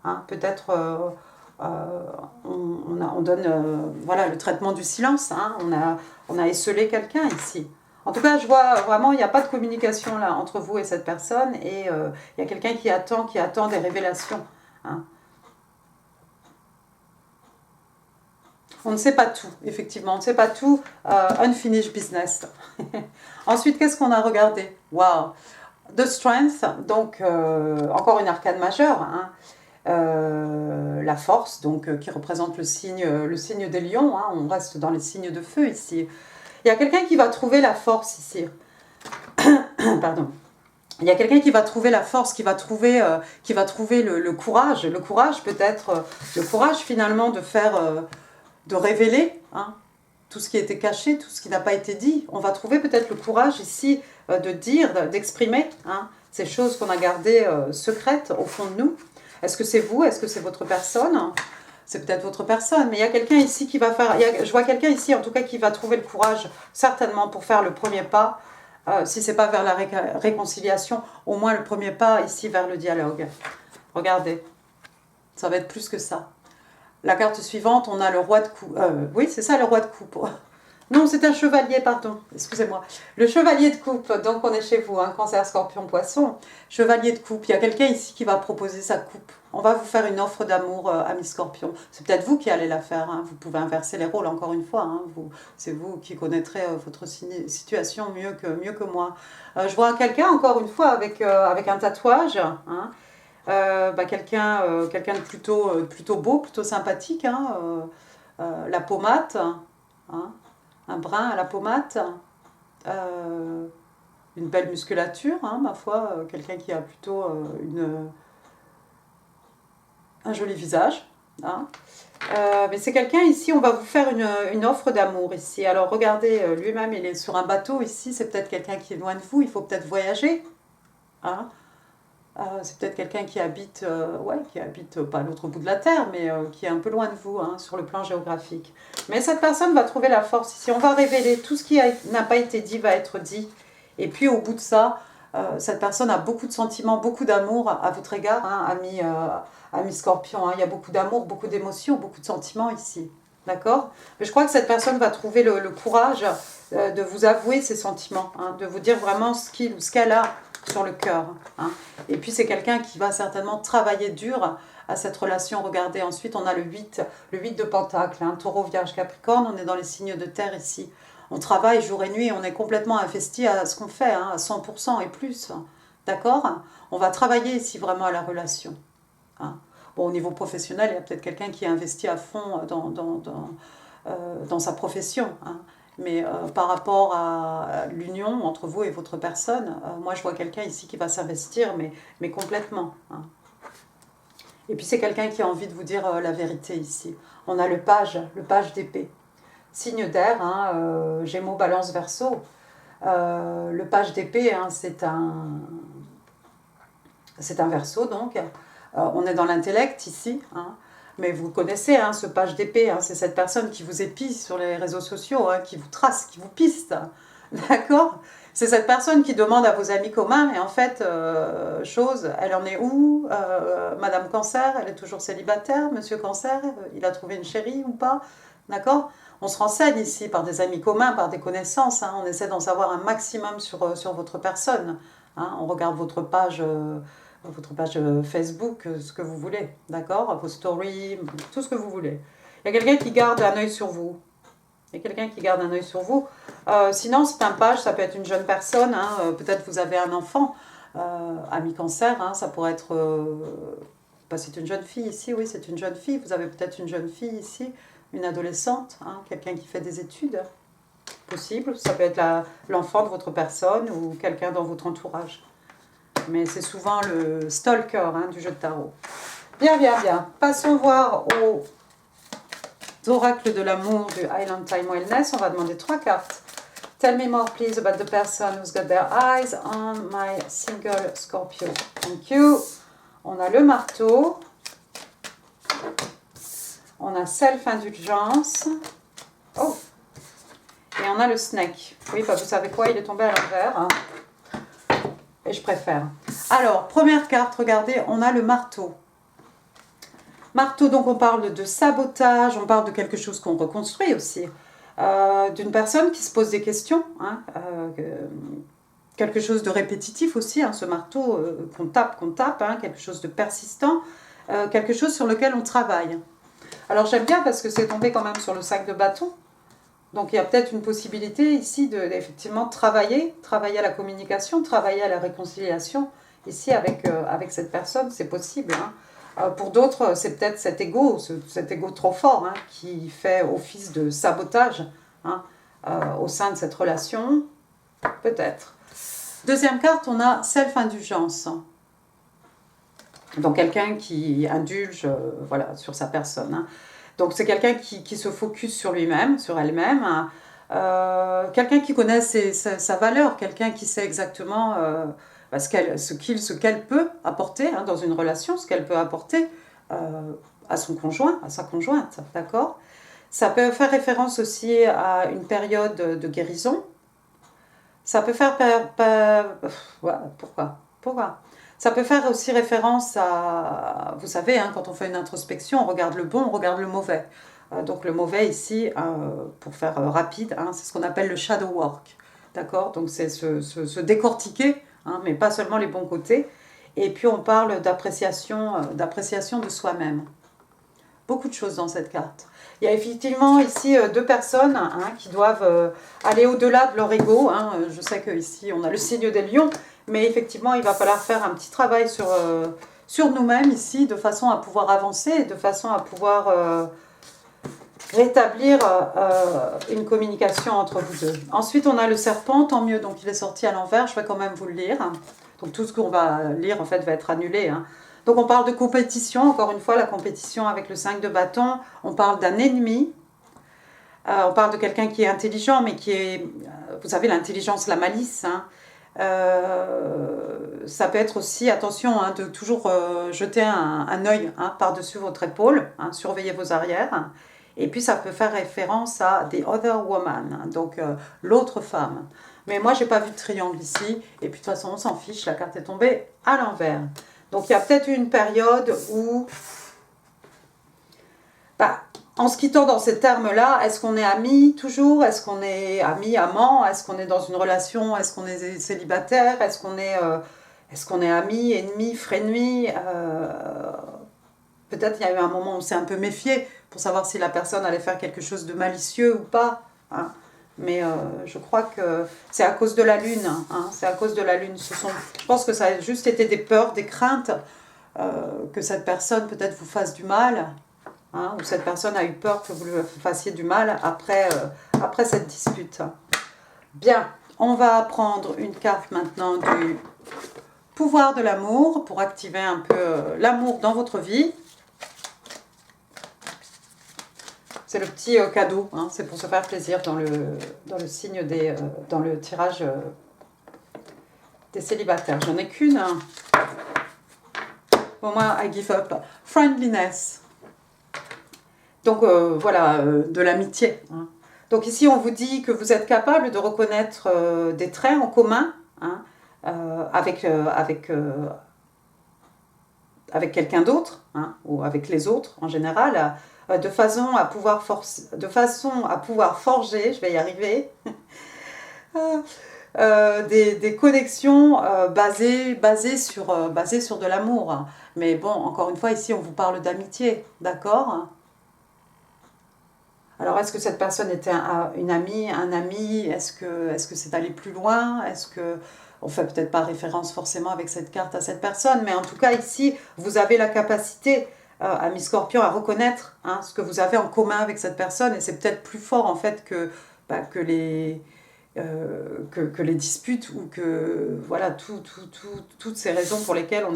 Hein, peut-être on donne voilà, le traitement du silence. Hein, on a esseulé quelqu'un ici. En tout cas, je vois vraiment, il n'y a pas de communication là entre vous et cette personne. Et il y a quelqu'un qui attend des révélations. Hein. On ne sait pas tout, effectivement. On ne sait pas tout. Unfinished business. Ensuite, qu'est-ce qu'on a regardé? Wow. The Strength, donc encore une arcane majeure. Hein. La force, donc qui représente le signe des lions. Hein. On reste dans les signes de feu ici. Il y a quelqu'un qui va trouver la force ici. Pardon. Il y a quelqu'un qui va trouver la force, qui va trouver le courage. Le courage peut-être, le courage finalement de faire, de révéler hein, tout ce qui était caché, tout ce qui n'a pas été dit. On va trouver peut-être le courage ici de dire, d'exprimer hein, ces choses qu'on a gardées secrètes au fond de nous. Est-ce que c'est vous? Est-ce que c'est votre personne? C'est peut-être votre personne, mais il y a quelqu'un ici qui va faire... je vois quelqu'un ici, en tout cas, qui va trouver le courage, certainement, pour faire le premier pas. Si ce n'est pas vers la réconciliation, au moins le premier pas, ici, vers le dialogue. Regardez, ça va être plus que ça. La carte suivante, on a le roi de coupe. Oui, c'est ça, le roi de coupe. Non, c'est un chevalier, pardon, excusez-moi. Le chevalier de coupe, donc on est chez vous, hein, Cancer, Scorpion, Poisson. Chevalier de coupe, il y a quelqu'un ici qui va proposer sa coupe. On va vous faire une offre d'amour, ami Scorpion. C'est peut-être vous qui allez la faire, hein. Vous pouvez inverser les rôles encore une fois. Hein. C'est vous qui connaîtrez votre situation mieux que moi. Je vois quelqu'un, encore une fois, avec un tatouage. Hein. Quelqu'un de plutôt beau, plutôt sympathique. Hein. La pommade. Hein. Un brin à la pommade, une belle musculature, hein, ma foi, quelqu'un qui a plutôt un joli visage. Hein. Mais c'est quelqu'un ici, on va vous faire une offre d'amour ici. Alors regardez, lui-même il est sur un bateau ici, c'est peut-être quelqu'un qui est loin de vous, il faut peut-être voyager. Hein. C'est peut-être quelqu'un qui habite pas à l'autre bout de la terre, mais qui est un peu loin de vous, hein, sur le plan géographique. Mais cette personne va trouver la force ici. On va révéler tout ce qui n'a pas été dit va être dit. Et puis au bout de ça, cette personne a beaucoup de sentiments, beaucoup d'amour à votre égard, hein, ami Scorpion. Hein. Il y a beaucoup d'amour, beaucoup d'émotions, beaucoup de sentiments ici. D'accord? Mais je crois que cette personne va trouver le courage de vous avouer ses sentiments, hein, de vous dire vraiment ce qu'il ou ce qu'elle a sur le cœur. Hein. Et puis c'est quelqu'un qui va certainement travailler dur à cette relation. Regardez, ensuite on a le 8 de Pentacle, hein, Taureau, Vierge, Capricorne, on est dans les signes de terre ici. On travaille jour et nuit, on est complètement investi à ce qu'on fait, hein, à 100% et plus. D'accord? On va travailler ici vraiment à la relation. Hein. Bon, au niveau professionnel, il y a peut-être quelqu'un qui est investi à fond dans sa profession. Hein. Mais par rapport à l'union entre vous et votre personne, moi je vois quelqu'un ici qui va s'investir, mais complètement. Hein. Et puis c'est quelqu'un qui a envie de vous dire la vérité ici. On a le page d'épée. Signe d'air, hein, Gémeaux, Balance, Verseau. Le page d'épée, hein, c'est un Verseau donc. On est dans l'intellect ici, hein. Mais vous connaissez hein, ce page d'épée, hein, c'est cette personne qui vous épie sur les réseaux sociaux, hein, qui vous trace, qui vous piste. D'accord? C'est cette personne qui demande à vos amis communs, et en fait, elle en est où? Madame Cancer, elle est toujours célibataire, Monsieur Cancer, il a trouvé une chérie ou pas? D'accord? On se renseigne ici par des amis communs, par des connaissances, hein, on essaie d'en savoir un maximum sur votre personne. Hein, on regarde votre page votre page Facebook, ce que vous voulez, d'accord? Vos stories, tout ce que vous voulez. Il y a quelqu'un qui garde un œil sur vous. Il y a quelqu'un qui garde un œil sur vous. Sinon, c'est un page, ça peut être une jeune personne, hein, peut-être vous avez un enfant, ami cancer, hein, ça pourrait être... bah, c'est une jeune fille ici, oui, c'est une jeune fille. Vous avez peut-être une jeune fille ici, une adolescente, hein, quelqu'un qui fait des études, possible. Ça peut être l'enfant de votre personne ou quelqu'un dans votre entourage. Mais c'est souvent le stalker hein, du jeu de tarot. Bien, bien, bien. Passons voir aux oracles de l'amour du Island Time Wellness. On va demander 3 cartes. Tell me more please about the person who's got their eyes on my single Scorpio. Thank you. On a le marteau. On a self-indulgence. Oh. Et on a le snake. Oui, bah, vous savez quoi, il est tombé à l'envers. Hein. Et je préfère. Alors, première carte, regardez, on a le marteau. Marteau, donc on parle de sabotage, on parle de quelque chose qu'on reconstruit aussi. D'une personne qui se pose des questions. Hein, quelque chose de répétitif aussi, hein, ce marteau qu'on tape, hein, quelque chose de persistant. Quelque chose sur lequel on travaille. Alors j'aime bien parce que c'est tombé quand même sur le 5 de bâton. Donc il y a peut-être une possibilité ici d'effectivement travailler à la communication, travailler à la réconciliation. Ici avec cette personne, c'est possible. Hein. Pour d'autres, c'est peut-être cet ego trop fort hein, qui fait office de sabotage hein, au sein de cette relation. Peut-être. Deuxième carte, on a self-indulgence. Donc quelqu'un qui indulge voilà, sur sa personne. Hein. Donc c'est quelqu'un qui se focus sur lui-même, sur elle-même. Hein. Quelqu'un qui connaît sa valeur, quelqu'un qui sait exactement ce qu'elle peut apporter hein, dans une relation, ce qu'elle peut apporter à son conjoint, à sa conjointe. D'accord ? Ça peut faire référence aussi à une période de guérison. Ça peut faire... Pourquoi ça peut faire aussi référence à, vous savez, hein, quand on fait une introspection, on regarde le bon, on regarde le mauvais. Donc le mauvais ici, pour faire rapide, hein, c'est ce qu'on appelle le shadow work. D'accord ? Donc c'est se décortiquer, hein, mais pas seulement les bons côtés. Et puis on parle d'appréciation de soi-même. Beaucoup de choses dans cette carte. Il y a effectivement ici 2 personnes hein, qui doivent aller au-delà de leur ego. Hein. Je sais qu'ici on a le signe des lions, mais effectivement il va falloir faire un petit travail sur nous-mêmes ici, de façon à pouvoir avancer, de façon à pouvoir rétablir une communication entre vous deux. Ensuite on a le serpent, tant mieux, donc il est sorti à l'envers, je vais quand même vous le lire. Donc tout ce qu'on va lire en fait va être annulé. Hein. Donc on parle de compétition, encore une fois la compétition avec le 5 de bâton, on parle d'un ennemi, on parle de quelqu'un qui est intelligent mais qui est, vous savez l'intelligence, la malice, hein. Ça peut être aussi, attention, hein, de toujours jeter un œil hein, par-dessus votre épaule, hein, surveiller vos arrières, et puis ça peut faire référence à the other woman, hein, donc l'autre femme. Mais moi j'ai pas vu de triangle ici, et puis de toute façon on s'en fiche, la carte est tombée à l'envers. Donc il y a peut-être une période où, en se quittant dans ces termes-là, est-ce qu'on est amis toujours? Est-ce qu'on est amis, amants? Est-ce qu'on est dans une relation? Est-ce qu'on est célibataire? Est-ce qu'on est amis, ennemis, frénemis? Peut-être il y a eu un moment où on s'est un peu méfié pour savoir si la personne allait faire quelque chose de malicieux ou pas. Hein. Mais je crois que c'est à cause de la lune. Hein, c'est à cause de la lune. Je pense que ça a juste été des peurs, des craintes, que cette personne peut-être vous fasse du mal. Hein, ou cette personne a eu peur que vous lui fassiez du mal après cette dispute. Bien, on va prendre une carte maintenant du pouvoir de l'amour pour activer un peu l'amour dans votre vie. C'est le petit cadeau, hein, c'est pour se faire plaisir dans le signe dans le tirage des célibataires. J'en ai qu'une. Hein. Pour moi, I give up. Friendliness. Donc voilà, de l'amitié. Hein. Donc ici, on vous dit que vous êtes capable de reconnaître des traits en commun hein, avec quelqu'un d'autre, hein, ou avec les autres en général, de façon à pouvoir forger, je vais y arriver, des connexions basées sur de l'amour. Mais bon, encore une fois, ici, on vous parle d'amitié, d'accord? Alors, est-ce que cette personne était une amie, un ami? Est-ce que c'est allé plus loin? Est-ce que on fait peut-être pas référence forcément avec cette carte à cette personne, mais en tout cas ici, vous avez la capacité, ami Scorpion, à reconnaître hein, ce que vous avez en commun avec cette personne, et c'est peut-être plus fort en fait que que les disputes ou que voilà toutes ces raisons pour lesquelles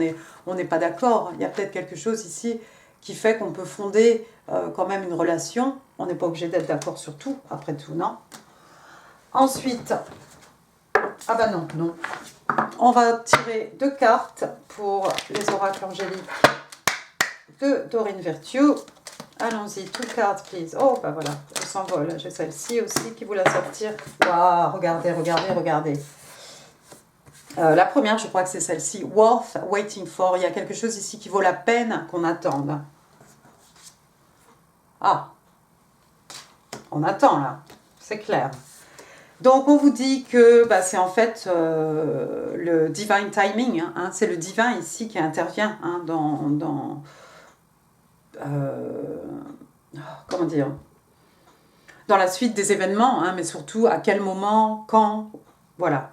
on n'est pas d'accord. Il y a peut-être quelque chose ici qui fait qu'on peut fonder quand même une relation. On n'est pas obligé d'être d'accord sur tout, après tout, non? Ensuite, ah bah non, non. On va tirer 2 cartes pour les oracles angéliques de Dorine Virtue. Allons-y, 2 cartes, please. Oh, bah voilà, elle s'envole. J'ai celle-ci aussi qui voulait sortir. Waouh, regardez, regardez, regardez. La première, je crois que c'est celle-ci. Worth waiting for. Il y a quelque chose ici qui vaut la peine qu'on attende. Ah, on attend là, c'est clair. Donc on vous dit que bah, c'est en fait le divine timing, hein, c'est le divin ici qui intervient hein, comment dire, dans la suite des événements, hein, mais surtout à quel moment, quand, voilà.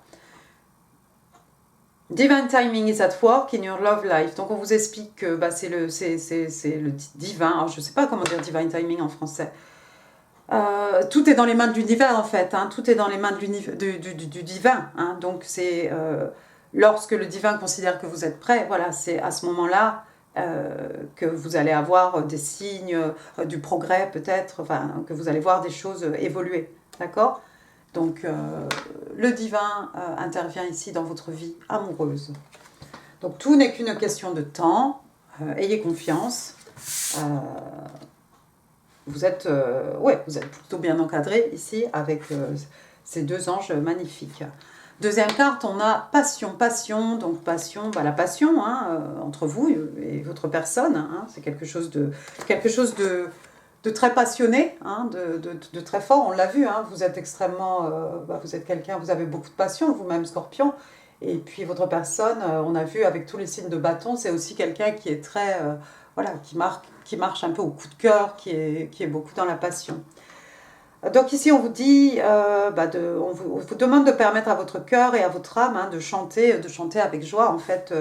Divine timing is at work in your love life. Donc on vous explique que bah, c'est le divin. Alors, je ne sais pas comment dire divine timing en français. Tout est dans les mains de l'univers en fait. Hein, tout est dans les mains du divin. Hein, donc c'est lorsque le divin considère que vous êtes prêt, voilà, c'est à ce moment-là que vous allez avoir des signes, du progrès peut-être, enfin, que vous allez voir des choses évoluer. D'accord ? Donc, le divin intervient ici dans votre vie amoureuse. Donc, tout n'est qu'une question de temps. Ayez confiance. Vous êtes plutôt bien encadré ici avec ces 2 anges magnifiques. Deuxième carte, on a passion. Passion, donc passion, bah, la passion hein, entre vous et votre personne. Hein, c'est quelque chose de très passionné, hein, de très fort, on l'a vu, hein, vous êtes extrêmement, vous êtes quelqu'un, vous avez beaucoup de passion, vous-même Scorpion, et puis votre personne, on a vu avec tous les signes de bâton, c'est aussi quelqu'un qui est très, voilà, qui marche un peu au coup de cœur, qui est beaucoup dans la passion. Donc ici on vous dit, on vous demande de permettre à votre cœur et à votre âme hein, de chanter avec joie, en fait,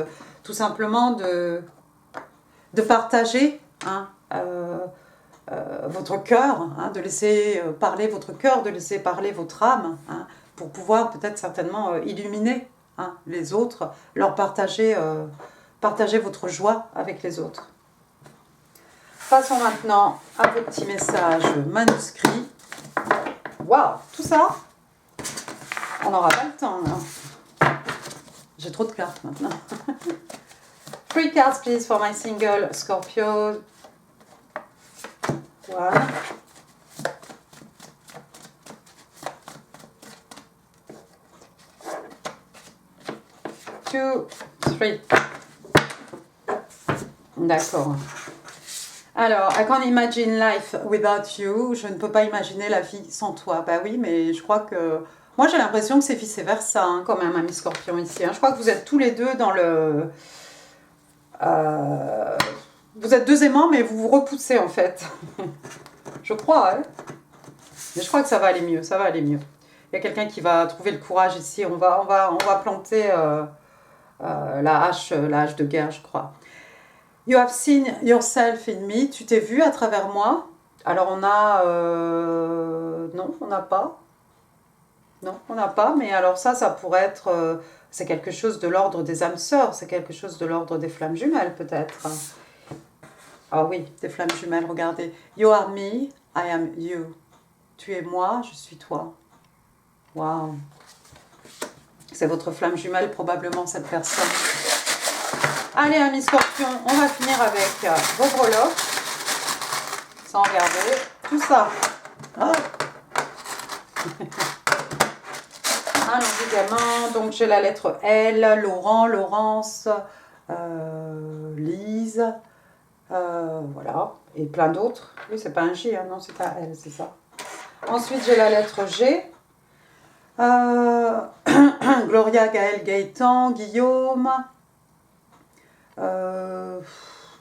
tout simplement de partager, hein, votre cœur, hein, de laisser parler votre cœur, de laisser parler votre âme, hein, pour pouvoir peut-être certainement illuminer hein, les autres, leur partager votre joie avec les autres. Passons maintenant à vos petits messages manuscrits. Waouh, tout ça, on n'aura pas le temps. J'ai trop de cartes maintenant. 3 cards please for my single Scorpio. 1, 2, 3. D'accord. Alors, I can't imagine life without you. Je ne peux pas imaginer la vie sans toi. Bah oui, mais je crois que... Moi, j'ai l'impression que c'est vice-versa, hein, quand même, ami Scorpion, ici. Hein. Je crois que vous êtes tous les deux dans le... Vous êtes 2 aimants, mais vous vous repoussez, en fait. Je crois, hein. Mais je crois que ça va aller mieux, ça va aller mieux. Il y a quelqu'un qui va trouver le courage ici. On va planter la hache de guerre, je crois. You have seen yourself in me. Tu t'es vu à travers moi. Alors on a... non, on n'a pas. Non, on n'a pas. Mais alors ça pourrait être... c'est quelque chose de l'ordre des âmes sœurs. C'est quelque chose de l'ordre des flammes jumelles, peut-être. Ah oui, des flammes jumelles, regardez. You are me, I am you. Tu es moi, je suis toi. Waouh. C'est votre flamme jumelle, probablement, cette personne. Allez, amis Scorpion, on va finir avec vos breloques. Sans regarder. Tout ça. Oh. Allons également. Donc, j'ai la lettre L, Laurent, Laurence, Lise. Voilà. Et plein d'autres. Oui, c'est pas un J, hein, non, c'est un L, c'est ça. Ensuite, j'ai la lettre G. Gloria, Gaël, Gaëtan, Guillaume.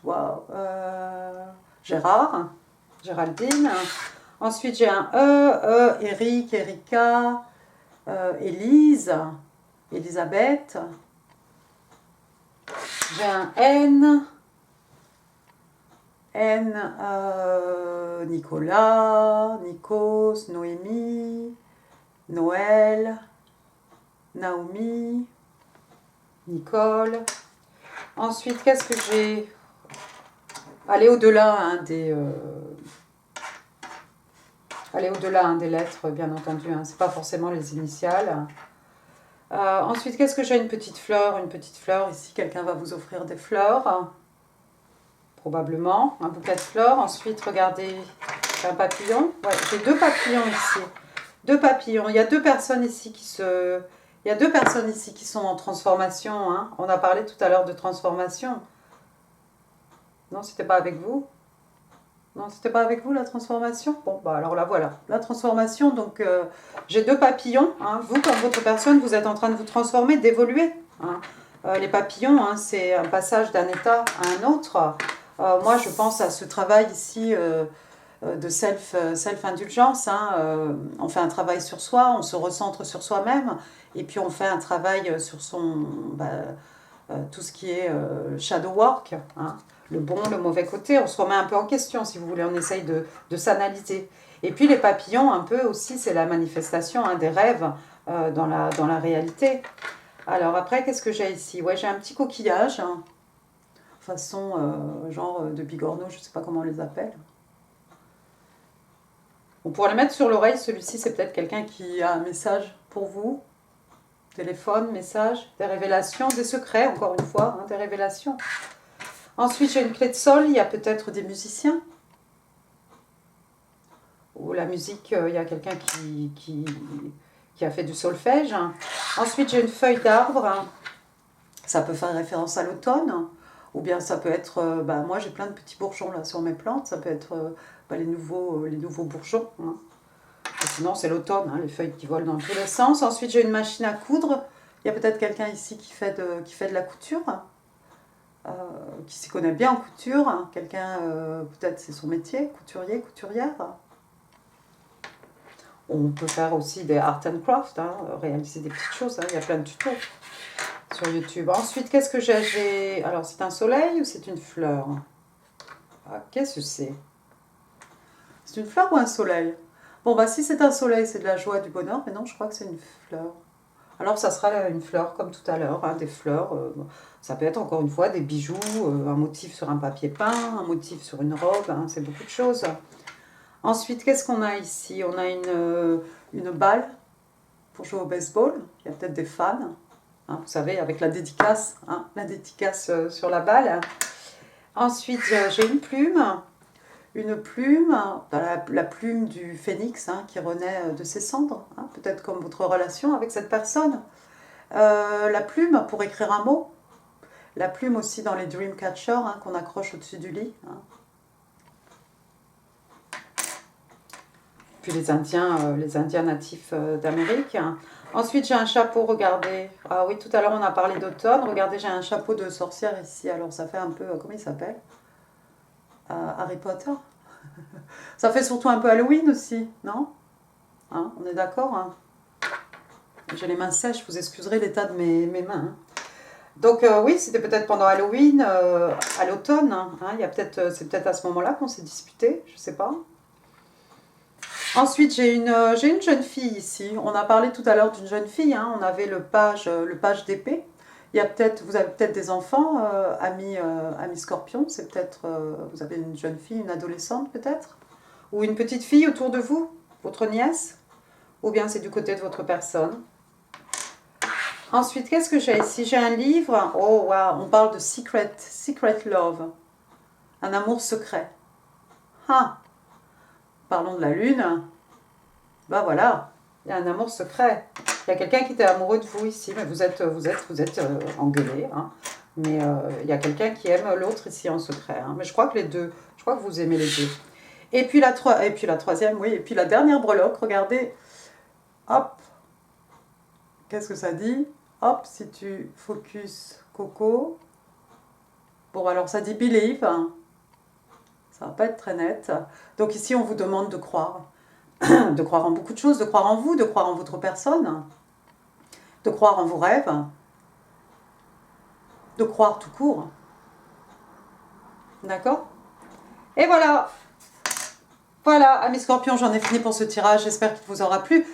Wow, Gérard, Géraldine. Ensuite, j'ai un Eric, Erika, Élise, Elisabeth. J'ai un Nicolas, Nikos, Noémie, Noël, Naomi, Nicole. Ensuite, qu'est-ce que j'ai? Aller au-delà aller au-delà des lettres, bien entendu. C'est pas forcément les initiales. Ensuite, qu'est-ce que j'ai? Une petite fleur ici. Quelqu'un va vous offrir des fleurs. Probablement. Un bouquet de fleurs. Ensuite, regardez, j'ai un papillon. Ouais, j'ai 2 papillons ici. 2 papillons. Il y a 2 personnes ici qui se... Il y a 2 personnes ici qui sont en transformation. On a parlé tout à l'heure de transformation. Non, c'était pas avec vous? Non, c'était pas avec vous la transformation? Bon, bah alors là voilà, la transformation. Donc j'ai 2 papillons. Vous, comme votre personne, vous êtes en train de vous transformer, d'évoluer. Les papillons, c'est un passage d'un état à un autre. Moi, je pense à ce travail ici de self-indulgence. On fait un travail sur soi, on se recentre sur soi-même, et puis on fait un travail sur tout ce qui est shadow work. Le bon, le mauvais côté, on se remet un peu en question, si vous voulez, on essaye de s'analyser. Et puis les papillons, un peu aussi, c'est la manifestation des rêves dans la réalité. Alors après, qu'est-ce que j'ai ici? Ouais, j'ai un petit coquillage, façon genre de bigorneau, je ne sais pas comment on les appelle. On pourrait le mettre sur l'oreille, celui-ci, c'est peut-être quelqu'un qui a un message pour vous. Téléphone, message, des révélations, des secrets, encore une fois, des révélations. Ensuite, j'ai une clé de sol, il y a peut-être des musiciens. Ou la musique, il y a quelqu'un qui a fait du solfège. Ensuite, j'ai une feuille d'arbre. Ça peut faire référence à l'automne. Ou bien ça peut être... moi, j'ai plein de petits bourgeons là sur mes plantes. Ça peut être les nouveaux bourgeons. Sinon, c'est l'automne, les feuilles qui volent dans tous les sens. Ensuite, j'ai une machine à coudre. Il y a peut-être quelqu'un ici qui fait de la couture. Qui s'y connaît bien en couture, quelqu'un, peut-être c'est son métier, couturier, couturière. On peut faire aussi des art and craft, réaliser des petites choses, il y a plein de tutos sur YouTube. Ensuite, qu'est-ce que j'ai? Alors, c'est un soleil ou c'est une fleur? Qu'est-ce que c'est? C'est une fleur ou un soleil? Bon, si c'est un soleil, c'est de la joie, du bonheur, mais non, je crois que c'est une fleur. Alors, ça sera une fleur comme tout à l'heure, des fleurs. Ça peut être encore une fois des bijoux, un motif sur un papier peint, un motif sur une robe, c'est beaucoup de choses. Ensuite, qu'est-ce qu'on a ici? On a une balle pour jouer au baseball. Il y a peut-être des fans, vous savez, avec la dédicace sur la balle. Ensuite, j'ai une plume. La plume du phénix qui renaît de ses cendres, peut-être comme votre relation avec cette personne. La plume pour écrire un mot. La plume aussi dans les Dreamcatcher qu'on accroche au-dessus du lit. Puis les Indiens natifs d'Amérique. Ensuite, j'ai un chapeau, regardez. Ah oui, tout à l'heure, on a parlé d'automne. Regardez, j'ai un chapeau de sorcière ici. Alors, ça fait un peu... comment il s'appelle? Harry Potter. Ça fait surtout un peu Halloween aussi, non? On est d'accord? J'ai les mains sèches, vous excuserez l'état de mes mains. Donc oui, c'était peut-être pendant Halloween, à l'automne. C'est peut-être à ce moment-là qu'on s'est disputé, je ne sais pas. Ensuite, j'ai une jeune fille ici. On a parlé tout à l'heure d'une jeune fille. On avait le page d'épée. Vous avez peut-être des enfants, amis Scorpion. C'est peut-être, vous avez une jeune fille, une adolescente peut-être, ou une petite fille autour de vous, votre nièce, ou bien c'est du côté de votre personne. Ensuite, qu'est-ce que j'ai ici? J'ai un livre. Oh, wow, on parle de secret love, un amour secret. Parlons de la lune. Voilà, il y a un amour secret. Il y a quelqu'un qui était amoureux de vous ici, mais vous êtes engueulés. Mais il y a quelqu'un qui aime l'autre ici en secret. Mais je crois que vous aimez les deux. Et puis la troisième, oui, et puis la dernière breloque, regardez. Hop. qu'est-ce que ça dit? Hop, si tu focus Coco. Bon, alors ça dit believe. Hein. Ça va pas être très net. Donc ici, on vous demande de croire. De croire en beaucoup de choses, de croire en vous, de croire en votre personne, de croire en vos rêves, de croire tout court. D'accord? Et voilà. Voilà, amis scorpions, j'en ai fini pour ce tirage. J'espère qu'il vous aura plu.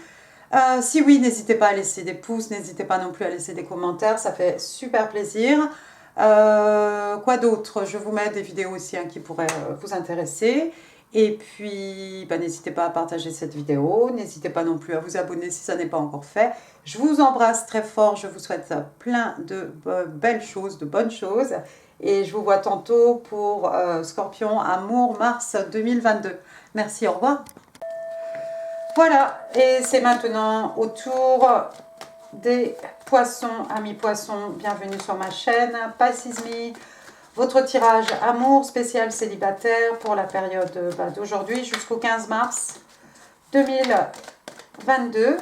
Si oui, n'hésitez pas à laisser des pouces, n'hésitez pas non plus à laisser des commentaires, ça fait super plaisir. Quoi d'autre? Je vous mets des vidéos aussi hein, qui pourraient vous intéresser. Et puis, bah, n'hésitez pas à partager cette vidéo, n'hésitez pas non plus à vous abonner si ça n'est pas encore fait. Je vous embrasse très fort, je vous souhaite plein de belles choses, de bonnes choses. Et je vous vois tantôt pour Scorpion Amour Mars 2022. Merci, au revoir. Voilà, et c'est maintenant au tour des poissons, amis poissons, bienvenue sur ma chaîne, Pisces Me, votre tirage amour spécial célibataire pour la période d'aujourd'hui jusqu'au 15 mars 2022.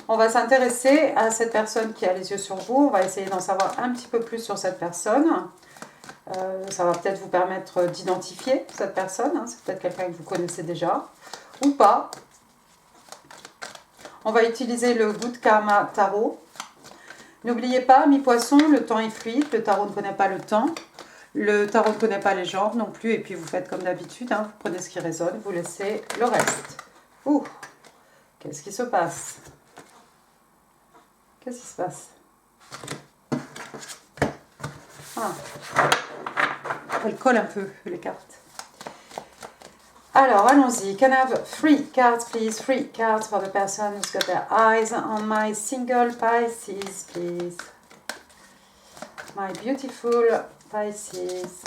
On va s'intéresser à cette personne qui a les yeux sur vous, on va essayer d'en savoir un petit peu plus sur cette personne. Ça va peut-être vous permettre d'identifier cette personne, hein, c'est peut-être quelqu'un que vous connaissez déjà, ou pas. On va utiliser le Good Karma Tarot. N'oubliez pas, mi-poisson, le temps est fluide, le tarot ne connaît pas le temps. Le tarot ne connaît pas les genres non plus. Et puis vous faites comme d'habitude, hein, vous prenez ce qui résonne, vous laissez le reste. Ouh, qu'est-ce qui se passe? Qu'est-ce qui se passe? Ah, elle colle un peu, les cartes. Alors, allons-y. Can I have 3 cards, please? 3 cards for the person who's got their eyes on my single Pisces, please. My beautiful Pisces.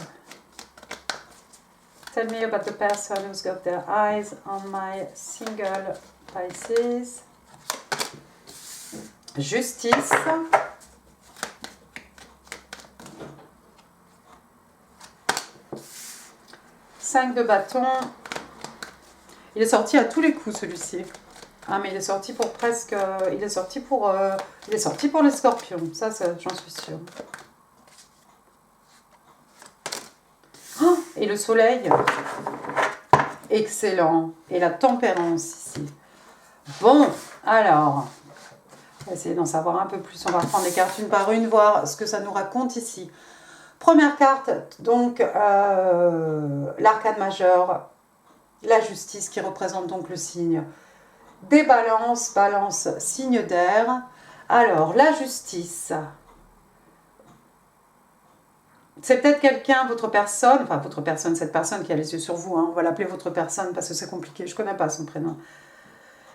Tell me about the person who's got their eyes on my single Pisces. Justice. Cinq de bâton. Il est sorti à tous les coups celui-ci. Ah mais il est sorti pour presque... il est sorti pour les scorpions. Ça j'en suis sûre. Oh, et le soleil. Excellent. Et la tempérance ici. Bon, alors... On va essayer d'en savoir un peu plus. On va reprendre les cartes une par une, voir ce que ça nous raconte ici. Première carte, donc l'arcane majeur. La justice qui représente donc le signe des balances, balance, signe d'air. Alors, la justice, c'est peut-être quelqu'un, votre personne, enfin votre personne, cette personne qui a les yeux sur vous, hein, on va l'appeler votre personne parce que c'est compliqué, je ne connais pas son prénom.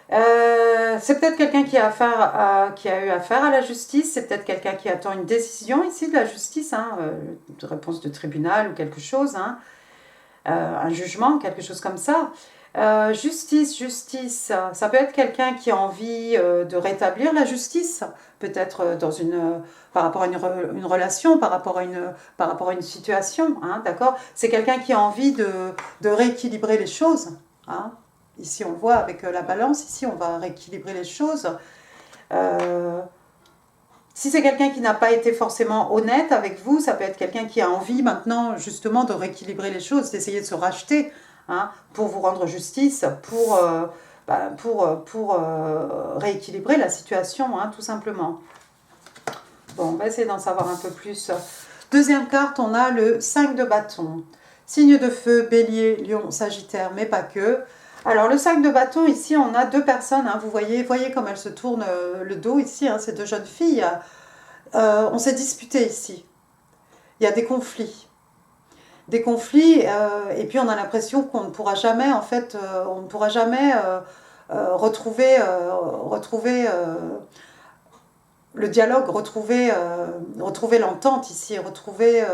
C'est peut-être quelqu'un qui a eu affaire à la justice, c'est peut-être quelqu'un qui attend une décision ici de la justice, hein, une réponse de tribunal ou quelque chose, hein. Un jugement, quelque chose comme ça. Justice, ça peut être quelqu'un qui a envie de rétablir la justice, peut-être par rapport à une relation, par rapport à une situation, hein, d'accord? C'est quelqu'un qui a envie de rééquilibrer les choses, hein. Ici, on voit avec la balance, ici, on va rééquilibrer les choses. Si c'est quelqu'un qui n'a pas été forcément honnête avec vous, ça peut être quelqu'un qui a envie maintenant justement de rééquilibrer les choses, d'essayer de se racheter, hein, pour vous rendre justice, pour rééquilibrer la situation, hein, tout simplement. Bon, on va essayer d'en savoir un peu plus. Deuxième carte, on a le 5 de bâton. Signe de feu, bélier, lion, sagittaire, mais pas que. Alors, le 5 de bâton, ici, on a deux personnes. Hein, vous voyez comme elles se tournent le dos ici, hein, ces deux jeunes filles. On s'est disputé ici. Il y a des conflits. Des conflits, et puis on a l'impression qu'on ne pourra jamais, en fait, retrouver le dialogue, retrouver l'entente ici, retrouver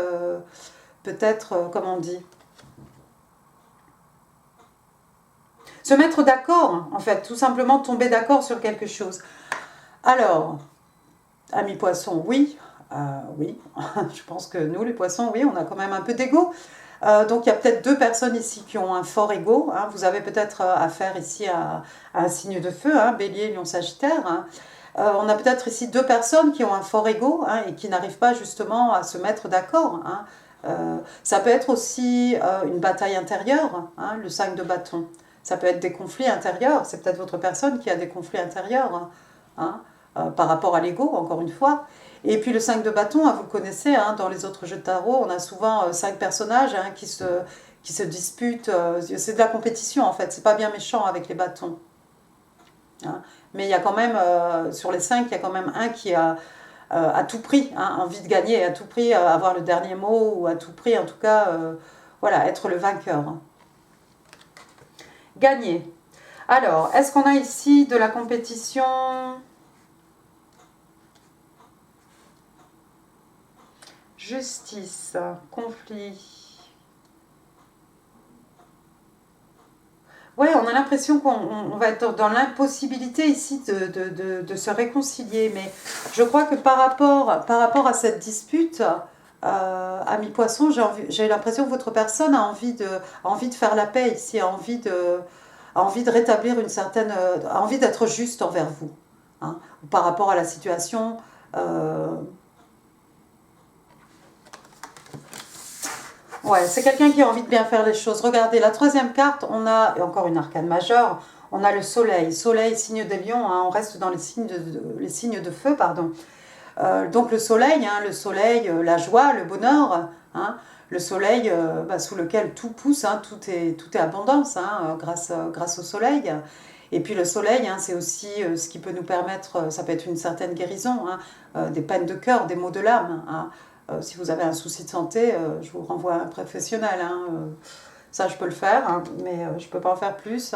peut-être, comment on dit, se mettre d'accord, en fait, tout simplement tomber d'accord sur quelque chose. Alors, amis poissons, oui, oui, je pense que nous, les poissons, oui, on a quand même un peu d'ego. Donc il y a peut-être deux personnes ici qui ont un fort ego. Hein. Vous avez peut-être affaire ici à un signe de feu, hein, Bélier, Lion, Sagittaire. Hein. On a peut-être ici deux personnes qui ont un fort ego, hein, et qui n'arrivent pas justement à se mettre d'accord. Hein. Ça peut être aussi une bataille intérieure, hein, le 5 de bâton. Ça peut être des conflits intérieurs. C'est peut-être votre personne qui a des conflits intérieurs, hein, par rapport à l'ego, encore une fois. Et puis le 5 de bâton, hein, vous le connaissez, hein, dans les autres jeux de tarot, on a souvent 5 personnages, hein, qui se disputent. C'est de la compétition en fait, c'est pas bien méchant avec les bâtons. Hein. Mais il y a quand même, sur les 5, il y a quand même un qui a à tout prix, hein, envie de gagner, à tout prix avoir le dernier mot, ou à tout prix en tout cas, voilà, être le vainqueur. Gagner. Alors, est-ce qu'on a ici de la compétition ? Justice, conflit. Ouais, on a l'impression qu'on va être dans l'impossibilité ici de se réconcilier. Mais je crois que par rapport à cette dispute, ami Poisson, j'ai l'impression que votre personne a envie de faire la paix ici, a envie de rétablir une certaine... a envie d'être juste envers vous. Hein, par rapport à la situation... Ouais, c'est quelqu'un qui a envie de bien faire les choses. Regardez, la troisième carte, on a, et encore une arcane majeure, on a le soleil. Soleil, signe des lions, hein, on reste dans les signes de feu, pardon. Donc hein, le soleil, la joie, le bonheur, hein, le soleil sous lequel tout pousse, hein, tout est abondance, hein, grâce au soleil. Et puis le soleil, hein, c'est aussi ce qui peut nous permettre, ça peut être une certaine guérison, hein, des peines de cœur, des maux de l'âme. Hein. Si vous avez un souci de santé, je vous renvoie à un professionnel. Hein, ça, je peux le faire, hein, mais je ne peux pas en faire plus.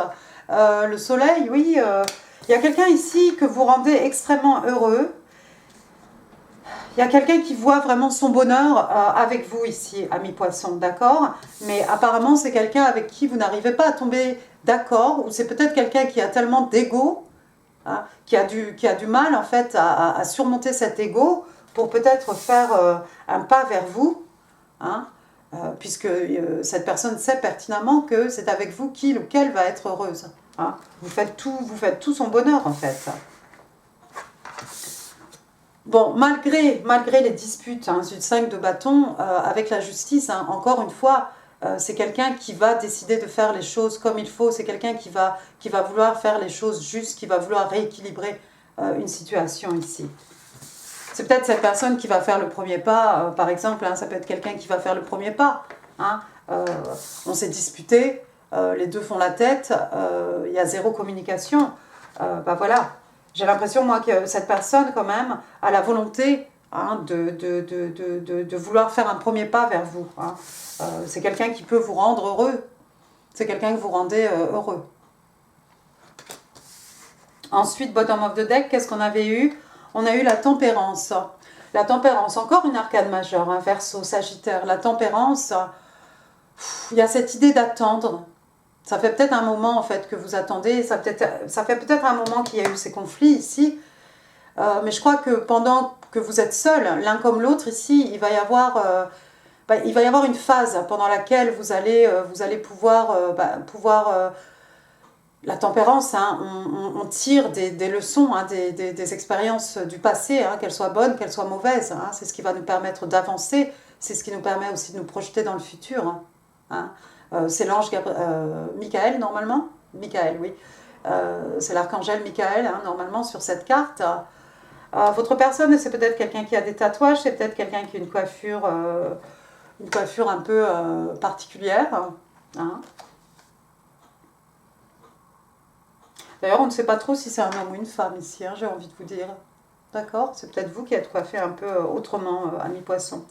Le soleil, oui, il y a quelqu'un ici que vous rendez extrêmement heureux. Il y a quelqu'un qui voit vraiment son bonheur avec vous ici, ami Poisson, d'accord? Mais apparemment, c'est quelqu'un avec qui vous n'arrivez pas à tomber d'accord, ou c'est peut-être quelqu'un qui a tellement d'ego, hein, qui a du mal, en fait, à surmonter cet ego pour peut-être faire un pas vers vous, hein, puisque cette personne sait pertinemment que c'est avec vous qu'il ou qu'elle va être heureuse. Hein. Vous faites tout son bonheur, en fait. Bon, malgré les disputes, hein, du 5 de bâton, avec la justice, hein, encore une fois, c'est quelqu'un qui va décider de faire les choses comme il faut, c'est quelqu'un qui va vouloir faire les choses justes, qui va vouloir rééquilibrer une situation ici. C'est peut-être cette personne qui va faire le premier pas, par exemple, hein, ça peut être quelqu'un qui va faire le premier pas. Hein, on s'est disputé, les deux font la tête, il y a zéro communication, voilà. J'ai l'impression, moi, que cette personne, quand même, a la volonté, hein, de vouloir faire un premier pas vers vous. Hein. C'est quelqu'un qui peut vous rendre heureux. C'est quelqu'un que vous rendez heureux. Ensuite, bottom of the deck, qu'est-ce qu'on avait eu? On a eu la tempérance. La tempérance, encore une arcane majeure, hein, Verseau, Sagittaire. La tempérance, il y a cette idée d'attendre. Ça fait peut-être un moment, en fait, que vous attendez. Ça fait peut-être un moment qu'il y a eu ces conflits ici. Mais je crois que pendant que vous êtes seuls, l'un comme l'autre, ici, il va y avoir une phase pendant laquelle vous allez pouvoir... la tempérance, hein, on tire des leçons, hein, des expériences du passé, hein, qu'elles soient bonnes, qu'elles soient mauvaises. Hein, c'est ce qui va nous permettre d'avancer. C'est ce qui nous permet aussi de nous projeter dans le futur. Hein. C'est l'ange Michael, normalement. Michael, oui. C'est l'archangel Michael, hein, normalement, sur cette carte. Votre personne, c'est peut-être quelqu'un qui a des tatouages, c'est peut-être quelqu'un qui a une coiffure un peu particulière. Hein. D'ailleurs, on ne sait pas trop si c'est un homme ou une femme ici, hein, j'ai envie de vous dire. D'accord? C'est peut-être vous qui êtes coiffé un peu autrement, ami Poisson.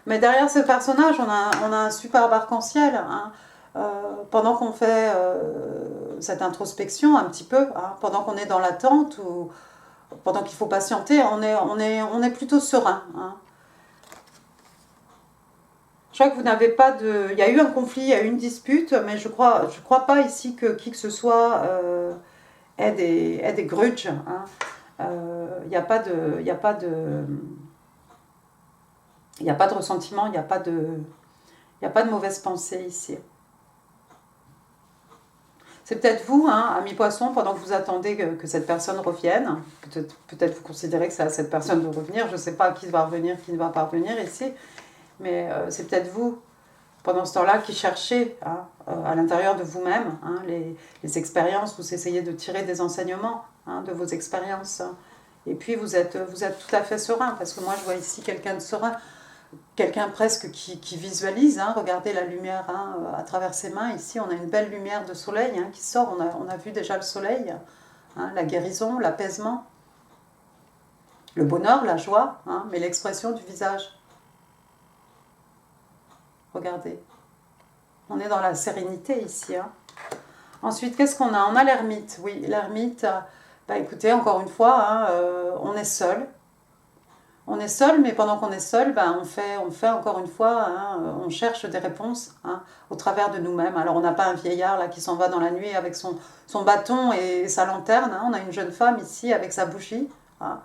Mais derrière ce personnage, on a un superbe arc-en-ciel. Hein. Pendant qu'on fait cette introspection un petit peu, hein, pendant qu'on est dans l'attente ou pendant qu'il faut patienter, on est plutôt serein. Hein. Je crois que vous n'avez pas de... Il y a eu un conflit, il y a eu une dispute, mais je crois pas ici que qui que ce soit ait des grudges. Hein. Il n'y a pas de ressentiment, il n'y a pas de Il n'y a pas de mauvaise pensée ici. C'est peut-être vous, hein, amis poissons, pendant que vous attendez que cette personne revienne. Peut-être vous considérez que c'est à cette personne de revenir. Je ne sais pas qui va revenir, qui ne va pas revenir ici. Mais c'est peut-être vous, pendant ce temps-là, qui cherchez hein, à l'intérieur de vous-même hein, les expériences. Vous essayez de tirer des enseignements hein, de vos expériences. Et puis vous êtes tout à fait serein. Parce que moi, je vois ici quelqu'un de serein. Quelqu'un presque qui visualise, hein, regardez la lumière hein, à travers ses mains, ici on a une belle lumière de soleil hein, qui sort, on a vu déjà le soleil, hein, la guérison, l'apaisement, le bonheur, la joie, hein, mais l'expression du visage. Regardez, on est dans la sérénité ici. Hein. Ensuite, qu'est-ce qu'on a? On a l'ermite, oui, l'ermite, bah, écoutez, encore une fois, hein, on est seul. On est seul, mais pendant qu'on est seul, ben, on fait encore une fois, hein, on cherche des réponses hein, au travers de nous-mêmes. Alors on n'a pas un vieillard là, qui s'en va dans la nuit avec son bâton et sa lanterne. Hein. On a une jeune femme ici avec sa bougie hein,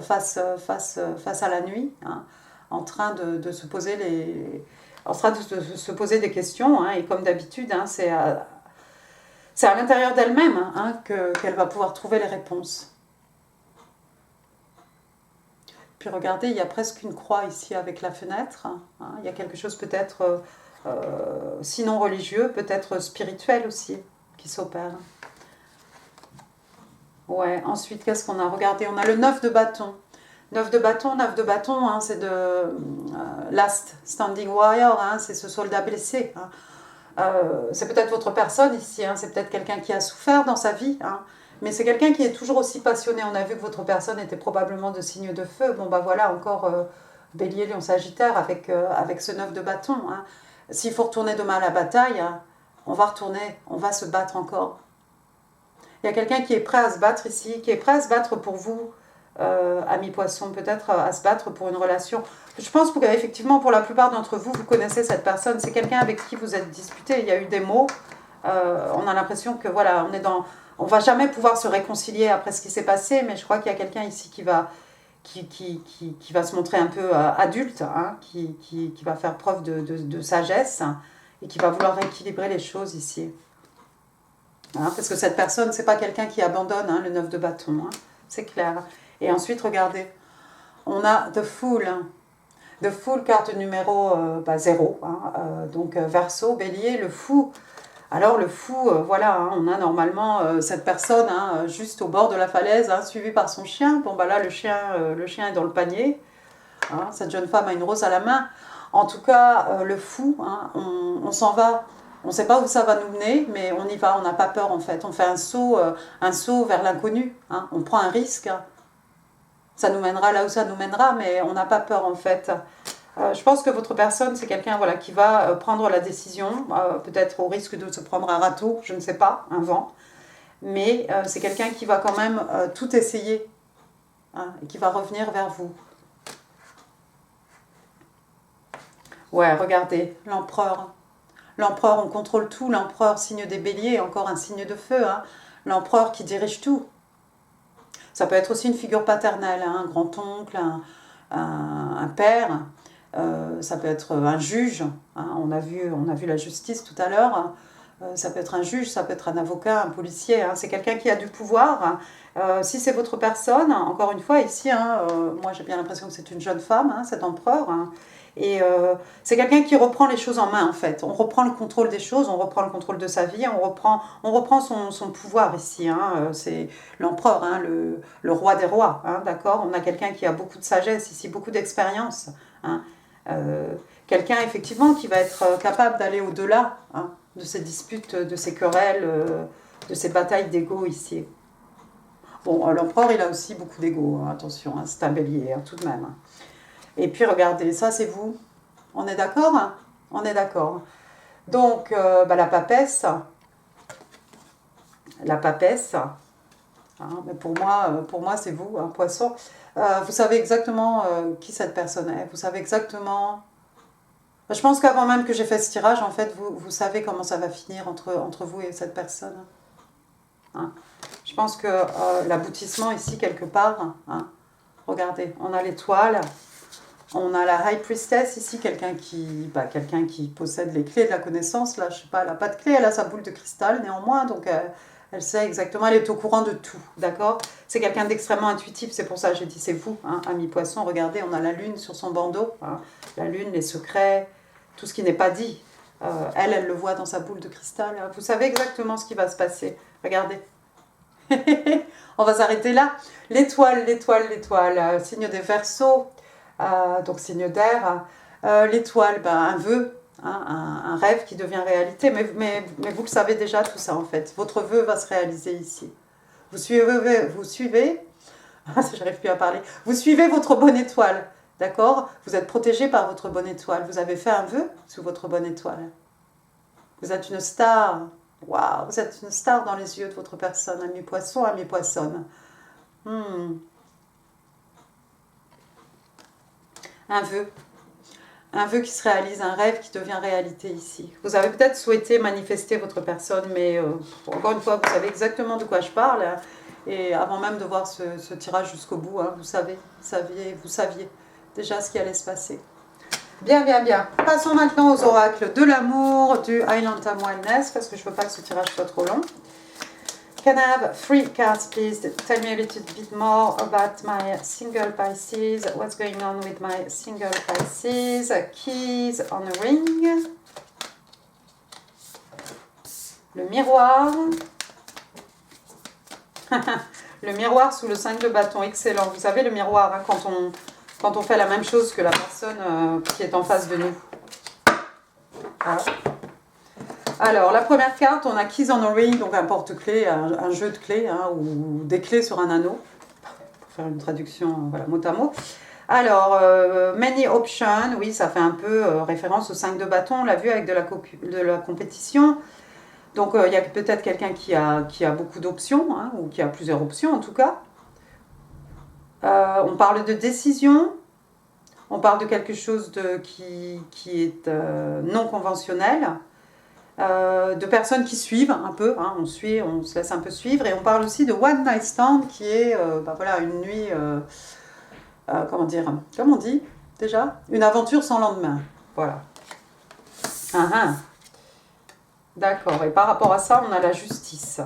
face à la nuit, hein, en train de se poser se poser des questions. Hein, et comme d'habitude, hein, c'est à l'intérieur d'elle-même hein, qu'elle va pouvoir trouver les réponses. Puis regardez, il y a presque une croix ici avec la fenêtre. Hein. Il y a quelque chose peut-être, sinon religieux, peut-être spirituel aussi, qui s'opère. Ouais, ensuite, qu'est-ce qu'on a? Regardez, on a le 9 de bâton. 9 de bâton, hein, c'est de Last Standing Warrior, hein, c'est ce soldat blessé. Hein. C'est peut-être votre personne ici, hein, c'est peut-être quelqu'un qui a souffert dans sa vie, hein, mais c'est quelqu'un qui est toujours aussi passionné. On a vu que votre personne était probablement de signe de feu. Bon, bah voilà, encore Bélier, Lion, Sagittaire avec ce 9 de bâton. Hein. S'il faut retourner demain à la bataille, hein, on va retourner, on va se battre encore. Il y a quelqu'un qui est prêt à se battre ici, qui est prêt à se battre pour vous, amis poissons, peut-être à se battre pour une relation. Je pense qu'effectivement, pour la plupart d'entre vous, vous connaissez cette personne. C'est quelqu'un avec qui vous êtes disputé. Il y a eu des mots. On a l'impression que voilà, on va jamais pouvoir se réconcilier après ce qui s'est passé, mais je crois qu'il y a quelqu'un ici qui va se montrer un peu adulte, hein, qui va faire preuve de sagesse hein, et qui va vouloir rééquilibrer les choses ici. Hein, parce que cette personne, c'est pas quelqu'un qui abandonne hein, le 9 de bâton, hein, c'est clair. Et ensuite, regardez, on a The Fool. The Fool, carte numéro 0. Hein, donc Verseau, Bélier, le fou. Alors le fou, voilà, hein, on a normalement cette personne hein, juste au bord de la falaise, hein, suivie par son chien. Bon bah là, le chien est dans le panier. Hein, cette jeune femme a une rose à la main. En tout cas, le fou, hein, on s'en va. On ne sait pas où ça va nous mener, mais on y va, on n'a pas peur en fait. On fait un saut vers l'inconnu. Hein, on prend un risque. Hein. Ça nous mènera là où ça nous mènera, mais on n'a pas peur en fait. Je pense que votre personne, c'est quelqu'un voilà, qui va prendre la décision, peut-être au risque de se prendre un râteau, je ne sais pas, un vent, mais c'est quelqu'un qui va quand même tout essayer hein, et qui va revenir vers vous. Ouais, regardez, l'empereur. L'empereur, on contrôle tout. L'empereur, signe des béliers, encore un signe de feu. Hein. L'empereur qui dirige tout. Ça peut être aussi une figure paternelle, hein, un grand-oncle, un père. Ça peut être un juge, hein, on a vu la justice tout à l'heure, ça peut être un juge, ça peut être un avocat, un policier, hein, c'est quelqu'un qui a du pouvoir. Si c'est votre personne, encore une fois ici, hein, moi j'ai bien l'impression que c'est une jeune femme, hein, cet empereur, hein, et c'est quelqu'un qui reprend les choses en main en fait, on reprend le contrôle des choses, on reprend le contrôle de sa vie, on reprend son pouvoir ici, hein, c'est l'empereur, hein, le roi des rois, hein, d'accord, on a quelqu'un qui a beaucoup de sagesse ici, beaucoup d'expérience, hein, quelqu'un effectivement qui va être capable d'aller au-delà hein, de ces disputes, de ces querelles, de ces batailles d'ego ici. Bon, l'empereur il a aussi beaucoup d'ego, hein, attention, hein, c'est un bélier hein, tout de même. Et puis regardez, ça c'est vous, on est d'accord hein. On est d'accord. Donc la papesse, hein, mais pour moi c'est vous, hein, poisson. Vous savez exactement qui cette personne est, vous savez exactement... Je pense qu'avant même que j'ai fait ce tirage, en fait, vous savez comment ça va finir entre vous et cette personne. Hein. Je pense que l'aboutissement ici, quelque part, hein, regardez, on a l'étoile, On a la High Priestess ici, quelqu'un qui possède les clés de la connaissance. Là, je sais pas, elle n'a pas de clé, elle a sa boule de cristal néanmoins, donc elle sait exactement, elle est au courant de tout, d'accord? C'est quelqu'un d'extrêmement intuitif, c'est pour ça que j'ai dit c'est vous, hein, ami poisson. Regardez, on a la lune sur son bandeau, hein, la lune, les secrets, tout ce qui n'est pas dit. Elle le voit dans sa boule de cristal. Vous savez exactement ce qui va se passer. Regardez. On va s'arrêter là. L'étoile, l'étoile, l'étoile, signe des Verseaux, donc signe d'air. L'étoile, un vœu, hein, un rêve qui devient réalité. Mais vous le savez déjà tout ça en fait. Votre vœu va se réaliser ici. Vous suivez, j'arrive plus à parler. Vous suivez votre bonne étoile, d'accord? Vous êtes protégé par votre bonne étoile. Vous avez fait un vœu sous votre bonne étoile. Vous êtes une star. Waouh, vous êtes une star dans les yeux de votre personne, ami poisson, ami poissonne. Un vœu. Un vœu qui se réalise, un rêve qui devient réalité ici. Vous avez peut-être souhaité manifester votre personne, mais encore une fois, vous savez exactement de quoi je parle. Et avant même de voir ce tirage jusqu'au bout, hein, vous saviez déjà ce qui allait se passer. Bien, bien, bien. Passons maintenant aux oracles de l'amour du Island Time Wellness, parce que je ne veux pas que ce tirage soit trop long. Can I have 3 cards, please? Tell me a little bit more about my single Pisces. What's going on with my single Pisces? Keys on a ring. Le miroir. Le miroir sous le 5 de bâton. Excellent. Vous savez, le miroir, hein, quand on fait la même chose que la personne qui est en face de nous. Voilà. Alors, la première carte, on a Keys on a Ring, donc un porte-clés, un jeu de clés, hein, ou des clés sur un anneau, pour faire une traduction voilà, mot à mot. Alors, Many Options, oui, ça fait un peu référence au 5 de bâton, on l'a vu avec de la compétition. Donc, il y a peut-être quelqu'un qui a beaucoup d'options, hein, ou qui a plusieurs options en tout cas. On parle de décision, on parle de quelque chose qui est non conventionnel. De personnes qui suivent un peu, hein, on se laisse un peu suivre, et on parle aussi de one night stand qui est voilà, une nuit, comment on dit déjà, une aventure sans lendemain, voilà. D'accord, et par rapport à ça, on a la justice.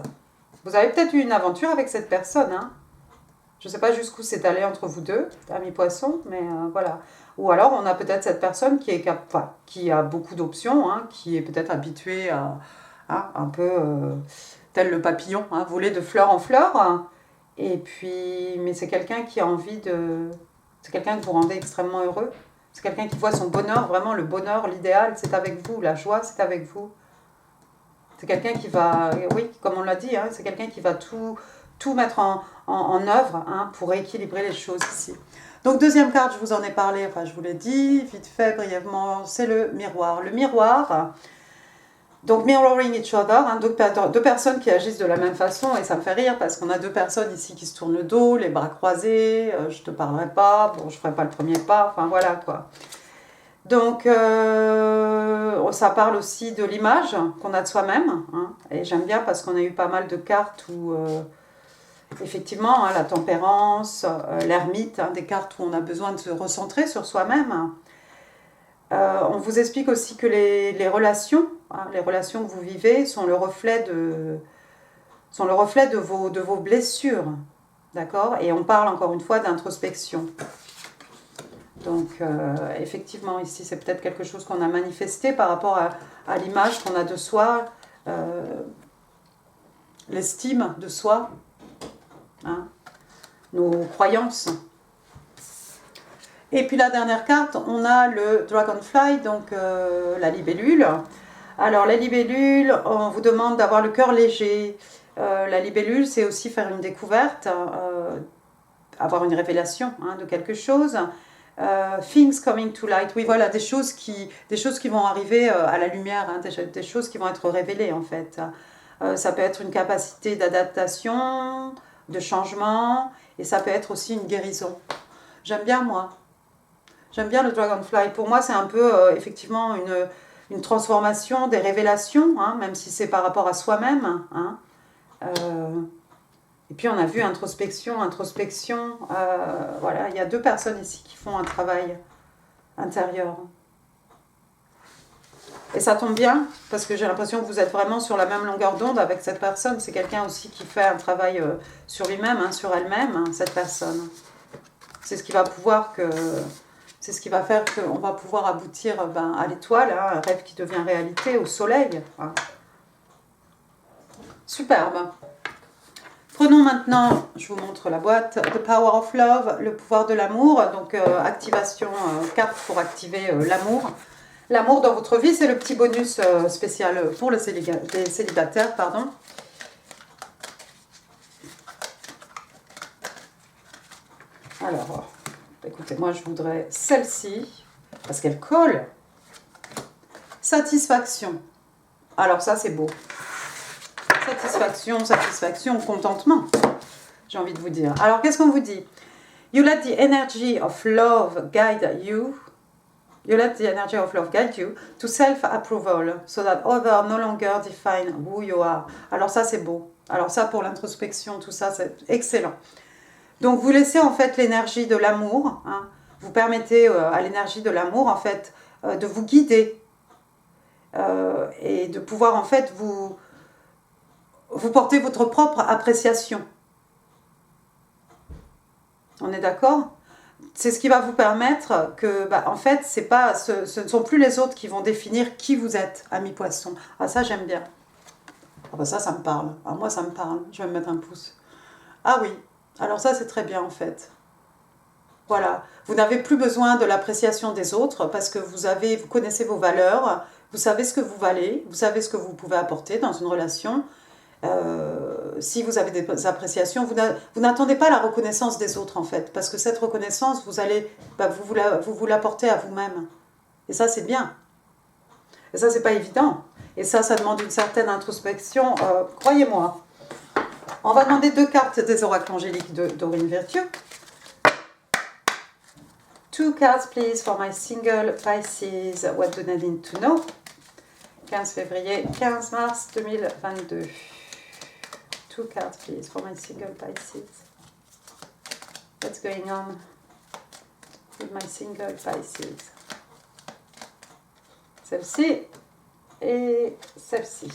Vous avez peut-être eu une aventure avec cette personne, hein. Je ne sais pas jusqu'où c'est allé entre vous deux, amis poissons, mais voilà. Ou alors on a peut-être cette personne qui a beaucoup d'options, hein, qui est peut-être habituée à un peu tel le papillon, hein, voler de fleur en fleur. Hein. Et puis, mais c'est quelqu'un qui a envie de... C'est quelqu'un que vous rendez extrêmement heureux. C'est quelqu'un qui voit son bonheur, vraiment le bonheur, l'idéal, c'est avec vous. La joie, c'est avec vous. C'est quelqu'un qui va... Oui, comme on l'a dit, hein, c'est quelqu'un qui va tout mettre en œuvre, hein, pour équilibrer les choses ici. Donc deuxième carte, je vous en ai parlé, enfin je vous l'ai dit, vite fait, brièvement, c'est le miroir. Le miroir, donc mirroring each other, hein, deux personnes qui agissent de la même façon, et ça me fait rire parce qu'on a deux personnes ici qui se tournent le dos, les bras croisés, je te parlerai pas, bon je ferai pas le premier pas, enfin voilà quoi. Donc ça parle aussi de l'image qu'on a de soi-même, hein, et j'aime bien parce qu'on a eu pas mal de cartes où... effectivement, hein, la tempérance, l'ermite, hein, des cartes où on a besoin de se recentrer sur soi-même. On vous explique aussi que les relations, hein, les relations que vous vivez sont le reflet de vos blessures. D'accord? Et on parle encore une fois d'introspection. Donc, effectivement, ici, c'est peut-être quelque chose qu'on a manifesté par rapport à l'image qu'on a de soi, l'estime de soi. Hein, nos croyances. Et puis la dernière carte, on a le Dragonfly, donc la libellule. Alors la libellule, on vous demande d'avoir le cœur léger. La libellule, c'est aussi faire une découverte, avoir une révélation, hein, de quelque chose. Things coming to light, oui voilà, des choses qui vont arriver à la lumière, hein, des choses qui vont être révélées en fait. Ça peut être une capacité d'adaptation, de changement, et ça peut être aussi une guérison. J'aime bien moi. J'aime bien le Dragonfly. Pour moi, c'est un peu effectivement une transformation, des révélations, hein, même si c'est par rapport à soi-même. Hein. Et puis on a vu introspection. Voilà, il y a deux personnes ici qui font un travail intérieur. Et ça tombe bien, parce que j'ai l'impression que vous êtes vraiment sur la même longueur d'onde avec cette personne. C'est quelqu'un aussi qui fait un travail sur lui-même, hein, sur elle-même, hein, cette personne. C'est ce qui va pouvoir que... C'est ce qui va faire qu'on va pouvoir aboutir à l'étoile, hein, un rêve qui devient réalité, au soleil. Hein. Superbe. Prenons maintenant, je vous montre la boîte, The Power of Love, le pouvoir de l'amour. Donc activation, carte pour activer l'amour. L'amour dans votre vie, c'est le petit bonus spécial pour les célibataires. Pardon. Alors, écoutez, moi je voudrais celle-ci, parce qu'elle colle. Satisfaction. Alors ça, c'est beau. Satisfaction, satisfaction, contentement, j'ai envie de vous dire. Alors, qu'est-ce qu'on vous dit? You let the energy of love guide you. You let the energy of love guide you to self-approval, so that others no longer define who you are. Alors ça, c'est beau. Alors ça, pour l'introspection, tout ça, c'est excellent. Donc, vous laissez en fait l'énergie de l'amour. Hein, vous permettez à l'énergie de l'amour, en fait, de vous guider. Et de pouvoir, en fait, vous portez votre propre appréciation. On est d'accord? C'est ce qui va vous permettre que, en fait, ce ne sont plus les autres qui vont définir qui vous êtes, ami poisson. Ah, ça, j'aime bien. Ah, ça me parle. Ah, moi, ça me parle. Je vais me mettre un pouce. Ah oui. Alors ça, c'est très bien, en fait. Voilà. Vous n'avez plus besoin de l'appréciation des autres parce que vous connaissez vos valeurs, vous savez ce que vous valez, vous savez ce que vous pouvez apporter dans une relation. Si vous avez des appréciations, vous n'attendez pas la reconnaissance des autres en fait, parce que cette reconnaissance, vous l'apportez à vous-même. Et ça, c'est bien. Et ça, c'est pas évident. Et ça demande une certaine introspection, croyez-moi. On va demander 2 cartes des oracles angéliques de Doreen Virtue. 2 cards, please, for my single Pisces. What do I need to know? 15 février, 15 mars 2022. 2 cards, please, for my single Pisces. What's going on with my single Pisces? Celle-ci et celle-ci.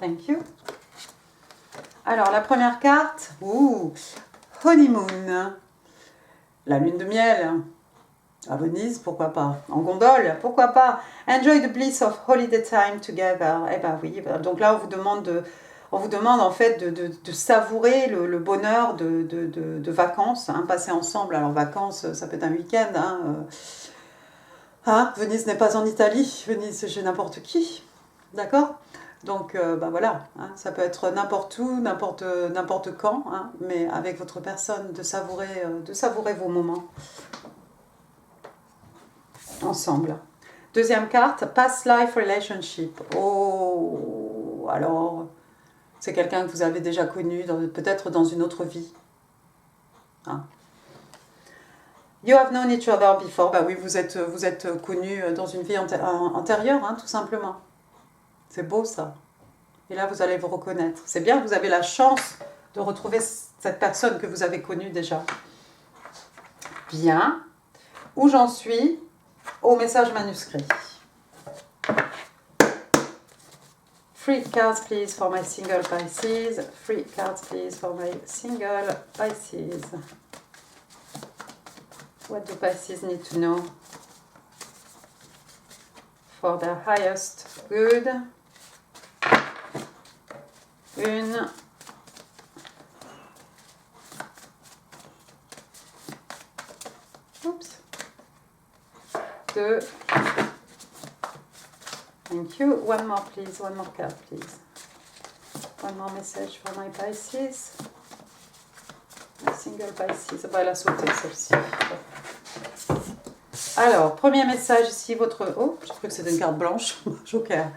Thank you. Alors, la première carte, honeymoon. La lune de miel. À Venise, pourquoi pas. En gondole, pourquoi pas. Enjoy the bliss of holiday time together. Eh ben oui, donc là, on vous demande en fait de savourer le bonheur de vacances, hein, passer ensemble. Alors vacances, ça peut être un week-end. Venise n'est pas en Italie, Venise c'est chez n'importe qui, d'accord? Donc voilà, hein, ça peut être n'importe où, n'importe quand, hein, mais avec votre personne, de savourer vos moments ensemble. Deuxième carte, past life relationship. Oh, alors... C'est quelqu'un que vous avez déjà connu, peut-être dans une autre vie. Hein. You have known each other before. Oui, vous êtes connus dans une vie antérieure, hein, tout simplement. C'est beau, ça. Et là, vous allez vous reconnaître. C'est bien, vous avez la chance de retrouver cette personne que vous avez connue déjà. Bien. Où j'en suis? Au message manuscrit. 3 cards, please, for my single Pisces. 3 cards, please, for my single Pisces. What do Pisces need to know for their highest good? Une. Oups. 2. Thank you. One more, please. One more card, please. One more message for my Pisces. My single Pisces. Elle a sauté, celle-ci. Alors, premier message ici, Oh, j'ai cru que c'était une carte blanche. Joker.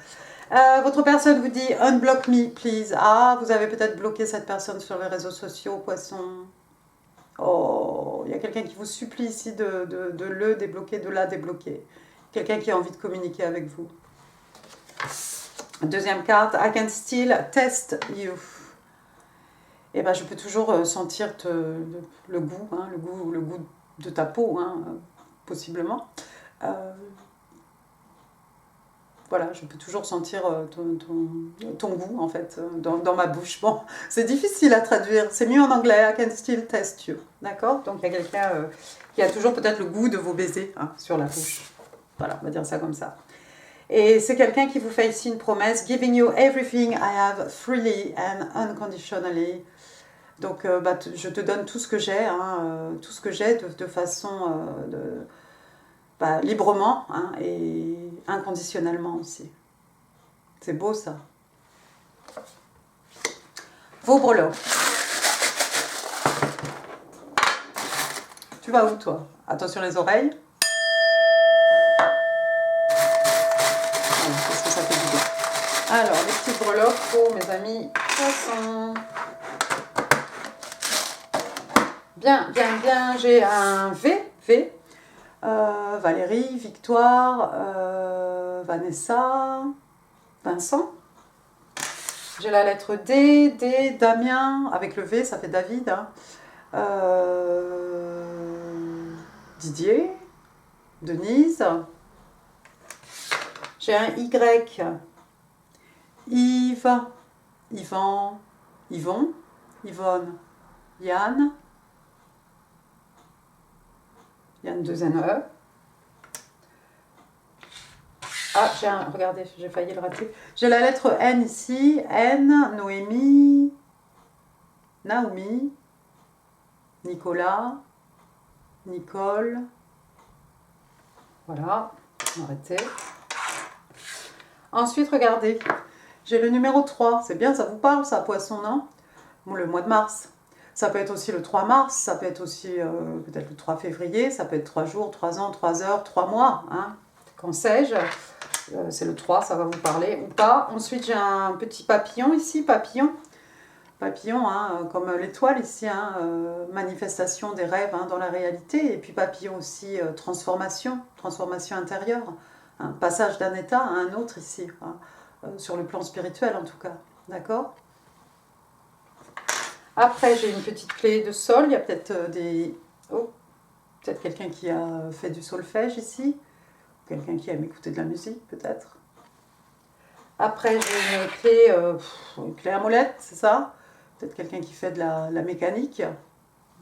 Votre personne vous dit « Unblock me, please ». Ah, vous avez peut-être bloqué cette personne sur les réseaux sociaux, poisson. Oh, il y a quelqu'un qui vous supplie ici de le débloquer, de la débloquer. Quelqu'un qui a envie de communiquer avec vous. Deuxième carte, I can still test you. Et je peux toujours sentir le goût de ta peau, hein, possiblement. Voilà, je peux toujours sentir ton goût, en fait, dans ma bouche. Bon, c'est difficile à traduire. C'est mieux en anglais. I can still taste you. D'accord? Donc, il y a quelqu'un qui a toujours peut-être le goût de vos baisers hein, sur la bouche. Voilà, on va dire ça comme ça. Et c'est quelqu'un qui vous fait ici une promesse. Giving you everything I have freely and unconditionally. Donc, je te donne tout ce que j'ai, hein, tout ce que j'ai de façon... librement hein, et inconditionnellement aussi. C'est beau ça. Vos breloques. Tu vas où toi? Attention les oreilles. Qu'est-ce que ça fait du bien. Alors, les petites breloques pour mes amis poissons. Bien, bien, bien. J'ai un V. Valérie, Victoire, Vanessa, Vincent. J'ai la lettre D, Damien, avec le V, ça fait David. Hein. Didier, Denise. J'ai un Y, Yves, Yvan, Yvon, Yvonne, Yann. Yann 2 E. Ah, regardez, j'ai failli le rater. J'ai la lettre N ici. N, Noémie, Naomi, Nicolas, Nicole. Voilà, arrêtez. Ensuite, regardez, j'ai le numéro 3. C'est bien, ça vous parle, ça, poisson, non? Bon, le mois de mars. Ça peut être aussi le 3 mars, ça peut être aussi peut-être le 3 février, ça peut être 3 jours, 3 ans, 3 heures, 3 mois. Hein. Qu'en sais-je? C'est le 3, ça va vous parler ou pas. Ensuite, j'ai un petit papillon ici, papillon. Papillon, hein, comme l'étoile ici, hein, manifestation des rêves hein, dans la réalité. Et puis papillon aussi, transformation intérieure. Hein, passage d'un état à un autre ici, hein, sur le plan spirituel en tout cas. D'accord? Après, j'ai une petite clé de sol. Il y a peut-être peut-être quelqu'un qui a fait du solfège ici. Quelqu'un qui aime écouter de la musique, peut-être. Après, j'ai une clé à molette, c'est ça? Peut-être quelqu'un qui fait de la mécanique.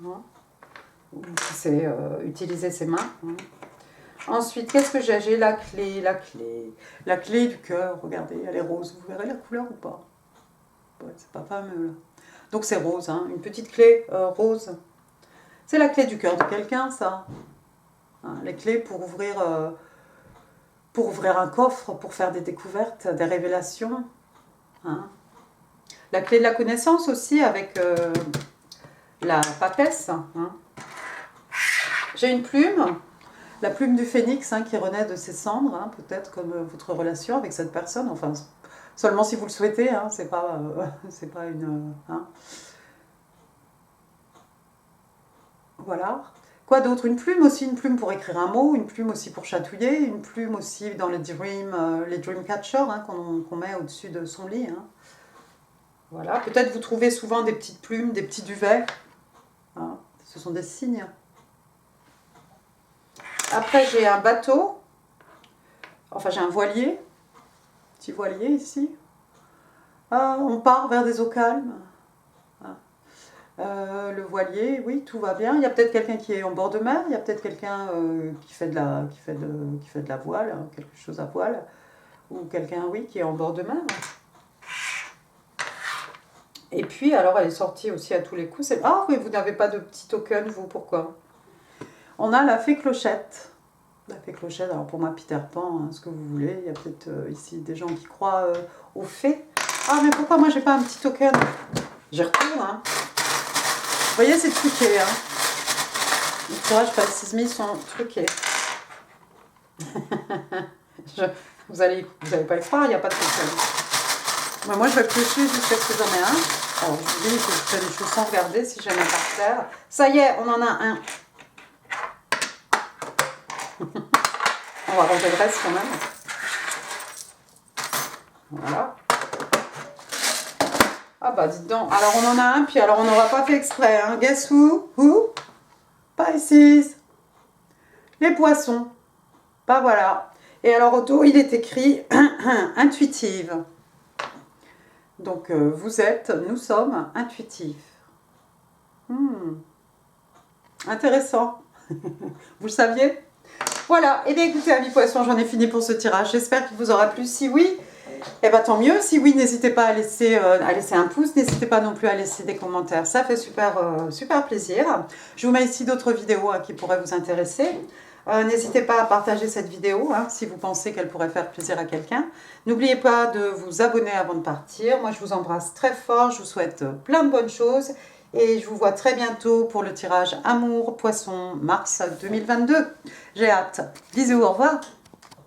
Hein, ou qui sait utiliser ses mains. Hein. Ensuite, qu'est-ce que j'ai? J'ai la clé du cœur. Regardez, elle est rose. Vous verrez la couleur ou pas? Ouais, c'est pas fameux, là. Donc c'est rose, hein, une petite clé rose. C'est la clé du cœur de quelqu'un, ça. Hein, les clés pour ouvrir un coffre, pour faire des découvertes, des révélations. Hein. La clé de la connaissance aussi, avec la papesse. Hein. J'ai une plume, la plume du phénix hein, qui renaît de ses cendres, hein, peut-être comme votre relation avec cette personne. Enfin, seulement si vous le souhaitez, hein, c'est pas une... Hein. Voilà. Quoi d'autre? Une plume aussi, une plume pour écrire un mot, une plume aussi pour chatouiller, une plume aussi dans les dream catchers hein, qu'on met au-dessus de son lit. Hein. Voilà. Peut-être vous trouvez souvent des petites plumes, des petits duvets. Hein. Ce sont des signes. Après, j'ai un bateau. Enfin, j'ai un voilier. Petit voilier ici. On part vers des eaux calmes. Le voilier, oui, tout va bien. Il y a peut-être quelqu'un qui est en bord de mer. Il y a peut-être quelqu'un qui fait de la voile, hein, quelque chose à voile. Ou quelqu'un, oui, qui est en bord de mer. Et puis, alors, elle est sortie aussi à tous les coups. Ah oui, vous n'avez pas de petit token, vous, pourquoi? On a la fée Clochette. La fée Clochette, alors pour moi, Peter Pan, hein, ce que vous voulez. Il y a peut-être ici des gens qui croient aux fées. Ah, mais pourquoi moi, j'ai pas un petit token? J'y retourne, hein. Vous voyez, c'est truqué. Hein. Les tirages Falsismi sont truqués. Vous allez pas y croire, il n'y a pas de token. Mais moi, je vais piocher jusqu'à ce que j'en ai un. Alors, je vous dis que je fais des choses sans regarder si j'en ai par terre. Ça y est, on en a un. On va ranger le reste quand même. Voilà. Ah bah dites donc, alors on en a un, puis alors on n'aura pas fait exprès, hein. Guess who? Who? Pisces. Les poissons. Bah voilà. Et alors au dos, il est écrit intuitive. Donc nous sommes intuitifs. Intéressant. Vous le saviez? Voilà. Et bien écoutez, amis poissons, j'en ai fini pour ce tirage. J'espère qu'il vous aura plu. Si oui, eh ben tant mieux. Si oui, n'hésitez pas à laisser un pouce. N'hésitez pas non plus à laisser des commentaires. Ça fait super plaisir. Je vous mets ici d'autres vidéos qui pourraient vous intéresser. N'hésitez pas à partager cette vidéo si vous pensez qu'elle pourrait faire plaisir à quelqu'un. N'oubliez pas de vous abonner avant de partir. Moi, je vous embrasse très fort. Je vous souhaite plein de bonnes choses. Et je vous vois très bientôt pour le tirage Amour Poisson Mars 2022. J'ai hâte. Bisous, au revoir.